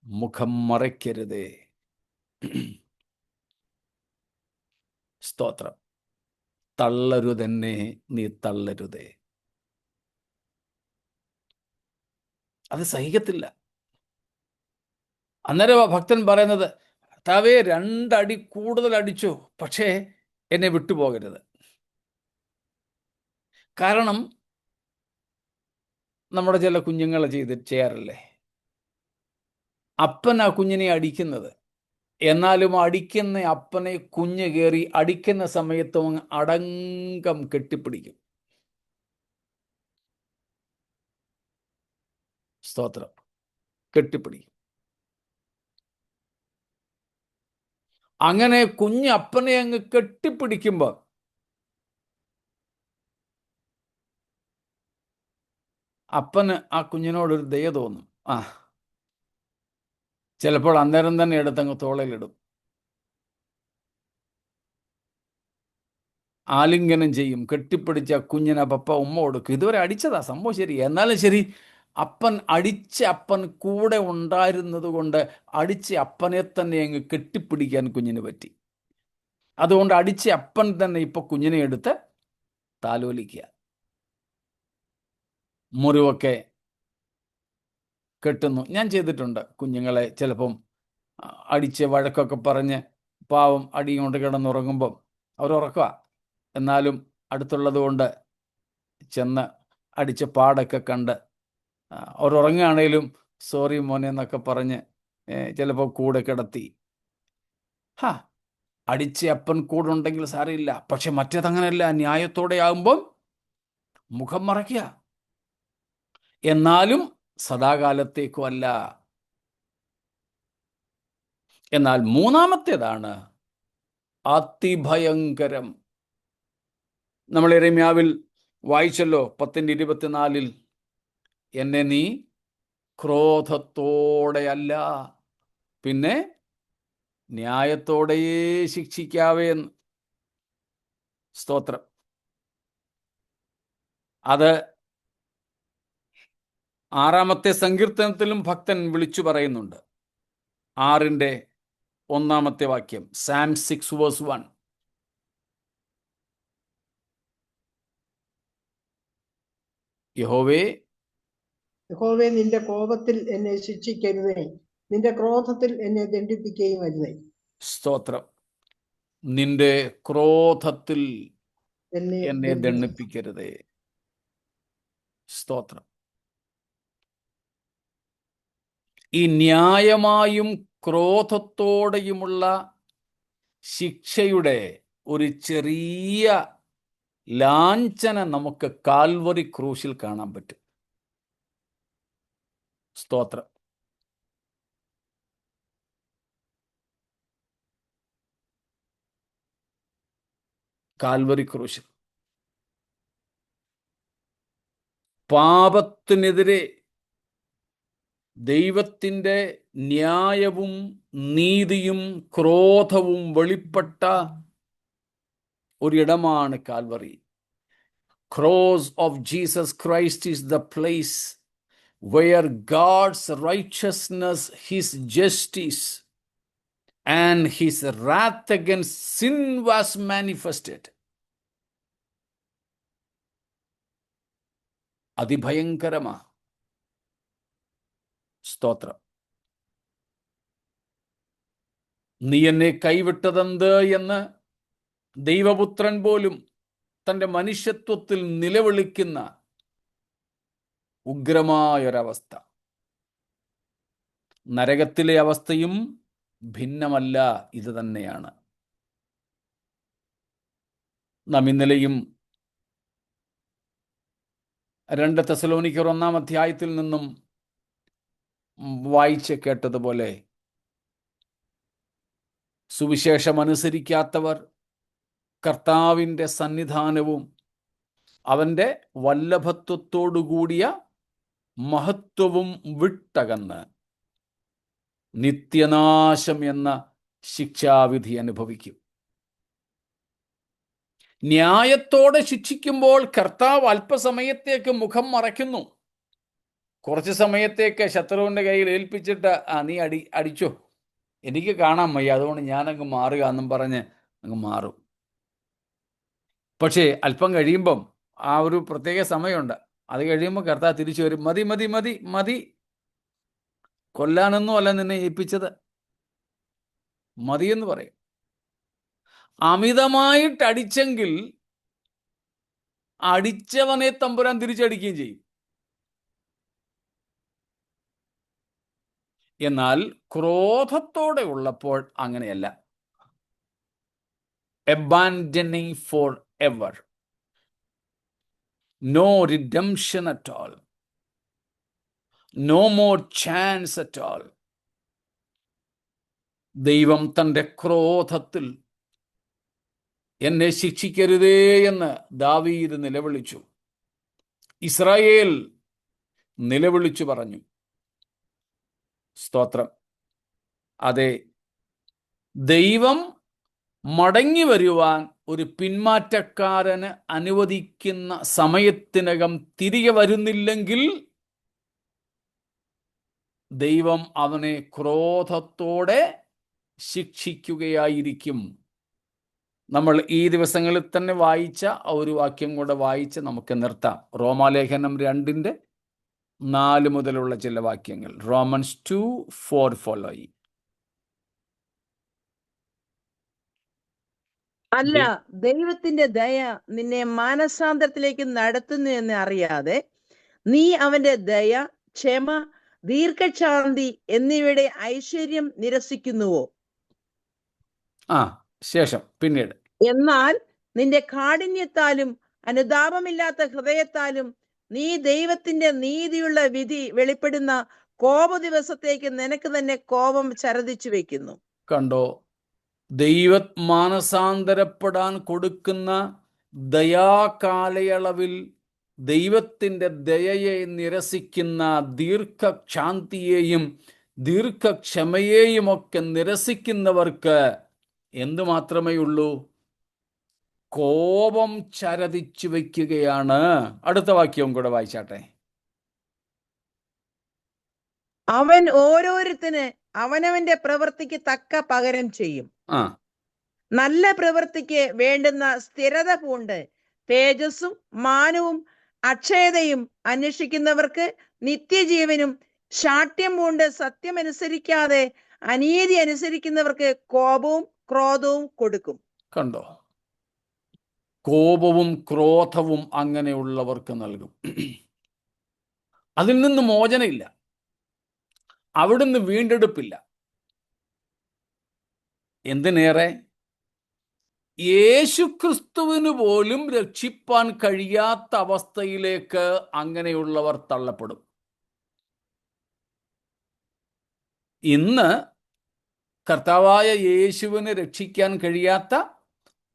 മുഖം മറയ്ക്കരുതേ. സ്തോത്രം. തള്ളരുതെന്നെ നീ തള്ളരുതേ. അത് സഹിക്കത്തില്ല. അന്നേരം ആ ഭക്തൻ പറയുന്നത്, കർത്താവേ 2 അടി കൂടുതൽ അടിച്ചു, പക്ഷേ എന്നെ വിട്ടുപോകരുത്. കാരണം നമ്മുടെ ചില കുഞ്ഞുങ്ങൾ ചെയ്യാറില്ലേ, അപ്പൻ ആ കുഞ്ഞിനെ അടിക്കുന്നത്, എന്നാലും അടിക്കുന്ന അപ്പനെ കുഞ്ഞ് കയറി അടിക്കുന്ന സമയത്തും അടങ്കം കെട്ടിപ്പിടിക്കും. സ്തോത്രം. കെട്ടിപ്പിടിക്കും. അങ്ങനെ കുഞ്ഞ് അപ്പനെ അങ്ങ് കെട്ടിപ്പിടിക്കുമ്പോൾ അപ്പന് ആ കുഞ്ഞിനോടൊരു ദയ തോന്നും. ചിലപ്പോൾ അന്നേരം തന്നെ എടുത്തങ്ങ് തോളയിലിടും, ആലിംഗനം ചെയ്യും, കെട്ടിപ്പിടിച്ച കുഞ്ഞിനെ പപ്പ ഉമ്മ കൊടുക്കും. ഇതുവരെ അടിച്ചതാ സംഭവം ശരി, എന്നാലും ശരി, അപ്പൻ അടിച്ച അപ്പൻ കൂടെ ഉണ്ടായിരുന്നത് കൊണ്ട് അടിച്ച അപ്പനെ തന്നെ അങ്ങ് കെട്ടിപ്പിടിക്കാൻ കുഞ്ഞിന് പറ്റി. അതുകൊണ്ട് അടിച്ച അപ്പൻ തന്നെ ഇപ്പൊ കുഞ്ഞിനെ എടുത്ത് താലോലിക്കുക. മുറിവൊക്കെ കെട്ടുന്നു. ഞാൻ ചെയ്തിട്ടുണ്ട്. കുഞ്ഞുങ്ങളെ ചിലപ്പം അടിച്ച് വഴക്കൊക്കെ പറഞ്ഞ് പാവം അടിയും കൊണ്ട് കിടന്നുറങ്ങുമ്പം അവരുറക്കുക, എന്നാലും അടുത്തുള്ളത് കൊണ്ട് ചെന്ന് അടിച്ച പാടൊക്കെ കണ്ട് അവരുറങ്ങുകയാണേലും സോറി മോനെ എന്നൊക്കെ പറഞ്ഞ് ചിലപ്പോൾ കൂടെ കിടത്തി. അടിച്ച അപ്പൻ കൂടെ ഉണ്ടെങ്കിൽ സാരമില്ല, പക്ഷെ മറ്റേതങ്ങനെയല്ല. ന്യായത്തോടെ ആകുമ്പം മുഖം മറയ്ക്കുക, എന്നാലും സദാകാലത്തേക്കും അല്ല. എന്നാൽ 3-ാമത്തേതാണ് അതിഭയങ്കരം. നമ്മൾ യിരെമ്യാവിൽ വായിച്ചല്ലോ 10:24, എന്നെ നീ ക്രോധത്തോടെയല്ല പിന്നെ ന്യായത്തോടെയേ ശിക്ഷിക്കാവേ എന്ന്. സ്തോത്രം. അത് 6-ാമത്തെ സങ്കീർത്തനത്തിലും ഭക്തൻ വിളിച്ചു പറയുന്നുണ്ട്. 6-ന്റെ 1-ാമത്തെ വാക്യം, Psalm 6:1. യഹോവേ, നിന്റെ കോപത്തിൽ എന്നെ ശിക്ഷിക്കരുതേ, നിന്റെ ക്രോധത്തിൽ എന്നെ ദണ്ഡിപ്പിക്കുകയും അരുതേ. സ്തോത്രം. നിന്റെ ക്രോധത്തിൽ എന്നെ എന്നെ ദണ്ഡിപ്പിക്കരുതേ. സ്തോത്രം. ഈ ന്യായമായും ക്രോധത്തോടെയുമുള്ള ശിക്ഷയുടെ ഒരു ചെറിയ ലാഞ്ചന നമുക്ക് കാൽവറി ക്രൂശിൽ കാണാൻ പറ്റും. സ്തോത്രം. കാൽവറി ക്രൂശിൽ പാപത്തിനെതിരെ ദൈവത്തിൻ്റെ ന്യായവും നീതിയും ക്രോധവും വെളിപ്പെട്ട ഒരിടമാണ് Calvary. Cross of Jesus Christ is the place where God's righteousness, His justice, and His wrath against sin was manifested. അതിഭയങ്കരമാ. സ്തോത്രം. നീ എന്നെ കൈവിട്ടതെന്ത് എന്ന് ദൈവപുത്രൻ പോലും തൻ്റെ മനുഷ്യത്വത്തിൽ നിലവിളിക്കുന്ന ഉഗ്രമായൊരവസ്ഥ. നരകത്തിലെ അവസ്ഥയും ഭിന്നമല്ല, ഇത് തന്നെയാണ്. നാം ഇന്നലെയും 2 തെസ്സലോനിക്കർ 1-ാം അധ്യായത്തിൽ നിന്നും വായിച്ച് കേട്ടതുപോലെ സുവിശേഷം അനുസരിക്കാത്തവർ കർത്താവിൻ്റെ സന്നിധാനവും അവൻ്റെ വല്ലഭത്വത്തോടുകൂടിയ മഹത്വവും വിട്ടകന്ന് നിത്യനാശം എന്ന ശിക്ഷാവിധി അനുഭവിക്കും. ന്യായത്തോടെ ശിക്ഷിക്കുമ്പോൾ കർത്താവ് അല്പസമയത്തേക്ക് മുഖം മറയ്ക്കുന്നു. കുറച്ച് സമയത്തേക്ക് ശത്രുവിൻ്റെ കയ്യിൽ ഏൽപ്പിച്ചിട്ട് നീ അടിച്ചോ, എനിക്ക് കാണാൻ വയ്യ, അതുകൊണ്ട് ഞാനങ്ങ് മാറുക എന്നും പറഞ്ഞ് അങ്ങ് മാറും. പക്ഷേ അല്പം കഴിയുമ്പം ആ ഒരു പ്രത്യേക സമയമുണ്ട്. അത് കഴിയുമ്പോൾ കർത്താവ് തിരിച്ചു വരും. മതി മതി മതി മതി, കൊല്ലാനൊന്നും അല്ല നിന്നെ ഏൽപ്പിച്ചത്, മതിയെന്ന് പറയും. അമിതമായിട്ട് അടിച്ചെങ്കിൽ അടിച്ചവനെ തമ്പുരാൻ തിരിച്ചടിക്കുകയും ചെയ്യും. എന്നാൽ ക്രോധത്തോടെ ഉള്ളപ്പോൾ അങ്ങനെയല്ല. abandoning forever, no redemption at all, no more chance at all. ദൈവം തൻ്റെ ക്രോധത്തിൽ എന്നെ ശിക്ഷിക്കരുതേ എന്ന് ദാവീദ് നിലവിളിച്ചു. ഇസ്രായേൽ നിലവിളിച്ചു പറഞ്ഞു. സ്തോത്രം. അതെ, ദൈവം മടങ്ങി വരുവാൻ ഒരു പിന്മാറ്റക്കാരന് അനുവദിക്കുന്ന സമയത്തിനകം തിരികെ വരുന്നില്ലെങ്കിൽ ദൈവം അവനെ ക്രോധത്തോടെ ശിക്ഷിക്കുകയായിരിക്കും. നമ്മൾ ഈ ദിവസങ്ങളിൽ തന്നെ വായിച്ച ഒരു വാക്യം കൂടെ വായിച്ച് നമുക്ക് നിർത്താം. റോമാലേഖനം 2:4 മുതലുള്ള ചില വാക്യങ്ങൾ. റോമൻസ് 2:4 ഫോളോയി. അല്ല, ദൈവത്തിന്റെ ദയ നിന്നെ മാനസാന്തരത്തിലേക്ക് നടത്തുന്നു എന്ന് അറിയാതെ നീ അവന്റെ ദയ, ക്ഷമ, ദീർഘശാന്തി എന്നിവയുടെ ഐശ്വര്യം നിരസിക്കുന്നുവോ? ശേഷം പിന്നീട്, എന്നാൽ നിന്റെ കാഠിന്യത്താലും അനുതാപമില്ലാത്ത ഹൃദയത്താലും നീ ദൈവത്തിന്റെ നീതിയുള്ള വിധി വെളിപ്പെടുന്ന കോപ ദിവസത്തേക്ക് നിനക്ക് തന്നെ കോപം ചരദിച്ചു വെക്കുന്നു. കണ്ടോ, മാനസാന്തരപ്പെടാൻ കൊടുക്കുന്ന ദയാകാലയളവിൽ ദൈവത്തിൻ്റെ ദയയെ നിരസിക്കുന്ന ദീർഘശാന്തിയെയും ദീർഘക്ഷമയെയും ഒക്കെ നിരസിക്കുന്നവർക്ക് എന്തു മാത്രമേ ഉള്ളൂ? കോപം ചരദിച്ചു വയ്ക്കുകയാണ്. അടുത്ത വാക്യവും കൂടെ വായിച്ചാട്ടെ. അവൻ ഓരോരുത്തന് അവനവന്റെ പ്രവൃത്തിക്ക് തക്ക പകരം ചെയ്യും. നല്ല പ്രവൃത്തിക്ക് വേണ്ടുന്ന സ്ഥിരത പൂണ്ട് തേജസ്സും മാനവും അക്ഷയതയും അന്വേഷിക്കുന്നവർക്ക് നിത്യജീവനും, ശാഠ്യം പൂണ്ട് സത്യമനുസരിക്കാതെ അനീതി അനുസരിക്കുന്നവർക്ക് കോപവും ക്രോധവും കൊടുക്കും. കണ്ടോ? കോപവും ക്രോധവും അങ്ങനെയുള്ളവർക്ക് നൽകും. അതിൽ നിന്ന് മോചനമില്ല, അവിടുന്ന് വീണ്ടെടുപ്പില്ല. എന്തിനേറെ, യേശുക്രിസ്തുവിന് പോലും രക്ഷിപ്പാൻ കഴിയാത്ത അവസ്ഥയിലേക്ക് അങ്ങനെയുള്ളവർ തള്ളപ്പെടും. ഇന്ന് കർത്താവായ യേശുവിനെ രക്ഷിക്കാൻ കഴിയാത്ത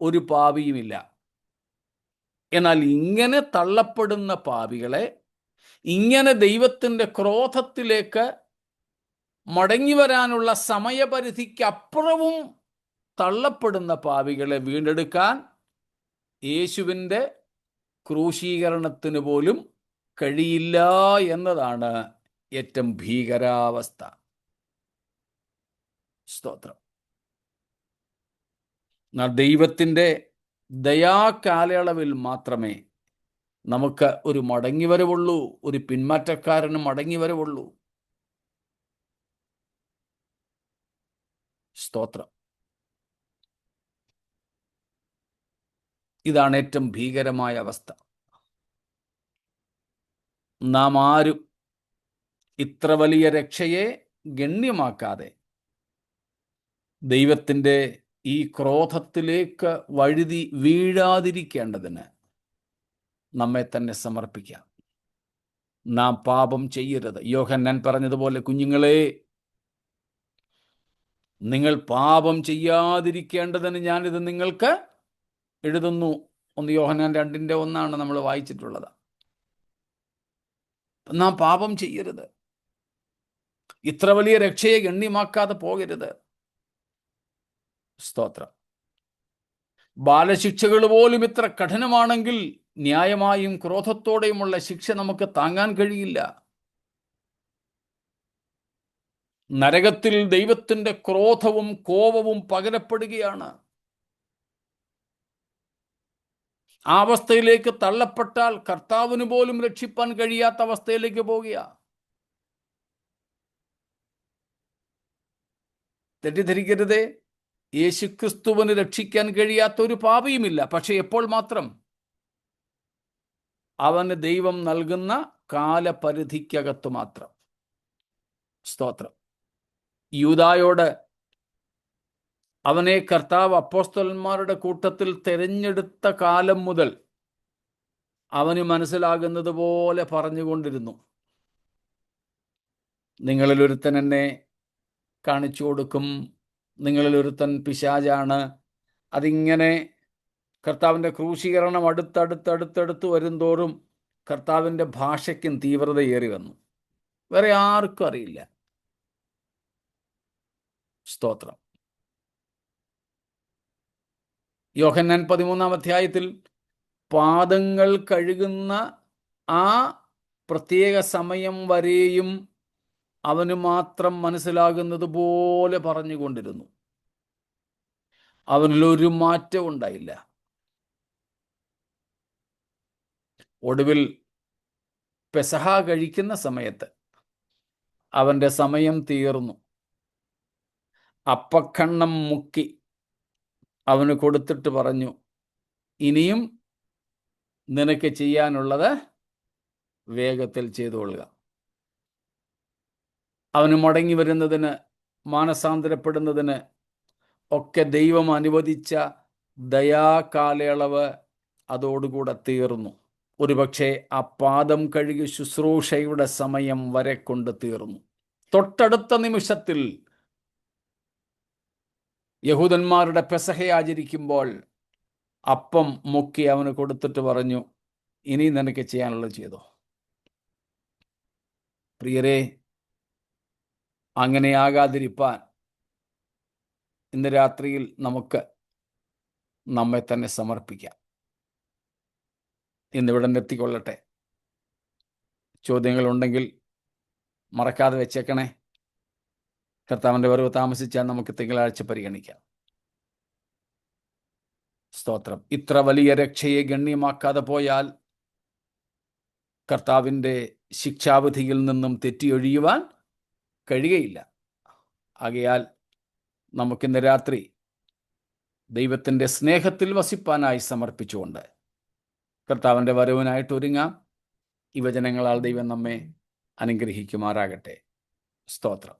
ഒരു പാപിയുമില്ല. എന്നാൽ ഇങ്ങനെ തള്ളപ്പെടുന്ന പാപികളെ, ഇങ്ങനെ ദൈവത്തിൻ്റെ ക്രോധത്തിലേക്ക് മടങ്ങി വരാനുള്ള സമയപരിധിക്കപ്പുറവും തള്ളപ്പെടുന്ന പാപികളെ വീണ്ടെടുക്കാൻ യേശുവിൻ്റെ ക്രൂശീകരണത്തിന് പോലും കഴിയില്ല എന്നതാണ് ഏറ്റവും ഭീകരാവസ്ഥ. സ്തോത്രം. ദൈവത്തിൻ്റെ ദയാകാലയളവിൽ മാത്രമേ നമുക്ക് ഒരു മടങ്ങിവരവുള്ളൂ, ഒരു പിന്മാറ്റക്കാരന് മടങ്ങിവരവുള്ളൂ. സ്തോത്രം. ഇതാണ് ഏറ്റവും ഭീകരമായ അവസ്ഥ. നാം ആരും ഇത്ര വലിയ രക്ഷയെ ഗണ്യമാക്കാതെ ദൈവത്തിൻ്റെ ഈ ക്രോധത്തിലേക്ക് വഴുതി വീഴാതിരിക്കേണ്ടതിന് നമ്മെ തന്നെ സമർപ്പിക്കാം. നാം പാപം ചെയ്യരുത്. യോഹന്നാൻ പറഞ്ഞതുപോലെ, കുഞ്ഞുങ്ങളെ, നിങ്ങൾ പാപം ചെയ്യാതിരിക്കേണ്ടതിന് ഞാനിത് നിങ്ങൾക്ക് എഴുതുന്നു. 1 യോഹന്നാൻ 2:1 നമ്മൾ വായിച്ചിട്ടുള്ളത്. നാം പാപം ചെയ്യരുത്, ഇത്ര വലിയ രക്ഷയെ ഗണ്യമാക്കാതെ പോകരുത്. സ്തോത്രം. ബാലശിക്ഷകൾ പോലും ഇത്ര കഠിനമാണെങ്കിൽ ന്യായമായും ക്രോധത്തോടെയുമുള്ള ശിക്ഷ നമുക്ക് താങ്ങാൻ കഴിയില്ല. നരകത്തിൽ ദൈവത്തിൻ്റെ ക്രോധവും കോപവും പകരപ്പെടുകയാണ്. ആ അവസ്ഥയിലേക്ക് തള്ളപ്പെട്ടാൽ കർത്താവിന് പോലും രക്ഷിപ്പാൻ കഴിയാത്ത അവസ്ഥയിലേക്ക് പോകുക. തെറ്റിദ്ധരിക്കരുതേ, യേശുക്രിസ്തുവിന് രക്ഷിക്കാൻ കഴിയാത്ത ഒരു പാപിയുമില്ല. പക്ഷെ എപ്പോൾ മാത്രം? അവന് ദൈവം നൽകുന്ന കാലപരിധിക്കകത്ത് മാത്രം. സ്തോത്രം. യൂദായോട് അവനെ കർത്താവ് അപ്പോസ്തലന്മാരുടെ കൂട്ടത്തിൽ തിരഞ്ഞെടുത്ത കാലം മുതൽ അവന് മനസ്സിലാകുന്നത് പോലെ പറഞ്ഞുകൊണ്ടിരുന്നു, നിങ്ങളിൽ ഒരുത്തൻ എന്നെ കാണിച്ചു കൊടുക്കും, നിങ്ങളിൽ ഒരുത്തൻ പിശാചാണ്. അതിങ്ങനെ കർത്താവിൻ്റെ ക്രൂശീകരണം അടുത്തടുത്തടുത്തടുത്ത് വരുംതോറും കർത്താവിൻ്റെ ഭാഷയ്ക്കും തീവ്രതയേറി വന്നു. വേറെ ആർക്കും അറിയില്ല. സ്തോത്രം. യോഹന്നാൻ 13-ാം അധ്യായത്തിൽ പാദങ്ങൾ കഴുകുന്ന ആ പ്രത്യേക സമയം വരെയും അവന് മാത്രം മനസ്സിലാകുന്നത് പോലെ പറഞ്ഞുകൊണ്ടിരുന്നു. അവനിലൊരു മാറ്റം ഉണ്ടായില്ല. ഒടുവിൽ പെസഹ കഴിക്കുന്ന സമയത്ത് അവൻ്റെ സമയം തീർന്നു. അപ്പക്കണ്ണം മുക്കി അവന് കൊടുത്തിട്ട് പറഞ്ഞു, ഇനിയും നിനക്ക് ചെയ്യാനുള്ളത് വേഗത്തിൽ ചെയ്തുകൊള്ളുക. അവന് മടങ്ങി വരുന്നതിന്, മാനസാന്തരപ്പെടുന്നതിന് ഒക്കെ ദൈവം അനുവദിച്ച ദയാകാലയളവ് അതോടുകൂടെ തീർന്നു. ഒരുപക്ഷെ ആ പാദം കഴുകി ശുശ്രൂഷയുടെ സമയം വരെ കൊണ്ട് തീർന്നു. തൊട്ടടുത്ത നിമിഷത്തിൽ യഹൂദന്മാരുടെ പെസഹ ആചരിക്കുമ്പോൾ അപ്പം മുക്കി അവന് കൊടുത്തിട്ട് പറഞ്ഞു, ഇനി നിനക്ക് ചെയ്യാനുള്ളത് ചെയ്തോ. പ്രിയരെ, അങ്ങനെയാകാതിരിപ്പാൻ ഇന്ന് രാത്രിയിൽ നമുക്ക് നമ്മെ തന്നെ സമർപ്പിക്കാം. ഇന്നിവിടെ നിർത്തിക്കൊള്ളട്ടെ. ചോദ്യങ്ങളുണ്ടെങ്കിൽ മറക്കാതെ വെച്ചേക്കണേ. കർത്താവിൻ്റെ വരവ് താമസിച്ചാൽ നമുക്ക് തിങ്കളാഴ്ച പരിഗണിക്കാം. സ്തോത്രം. ഇത്ര വലിയ രക്ഷയെ ഗണ്യമാക്കാതെ പോയാൽ കർത്താവിൻ്റെ ശിക്ഷാവിധിയിൽ നിന്നും തെറ്റിയൊഴിയുവാൻ കഴിയുകയില്ല. ആകയാൽ നമുക്കിന്ന് രാത്രി ദൈവത്തിൻ്റെ സ്നേഹത്തിൽ വസിപ്പാനായി സമർപ്പിച്ചുകൊണ്ട് കർത്താവിൻ്റെ വരവിനായിട്ട് ഒരുങ്ങാം. ഈ വചനങ്ങളാൽ ദൈവം നമ്മെ അനുഗ്രഹിക്കുമാറാകട്ടെ. സ്തോത്രം.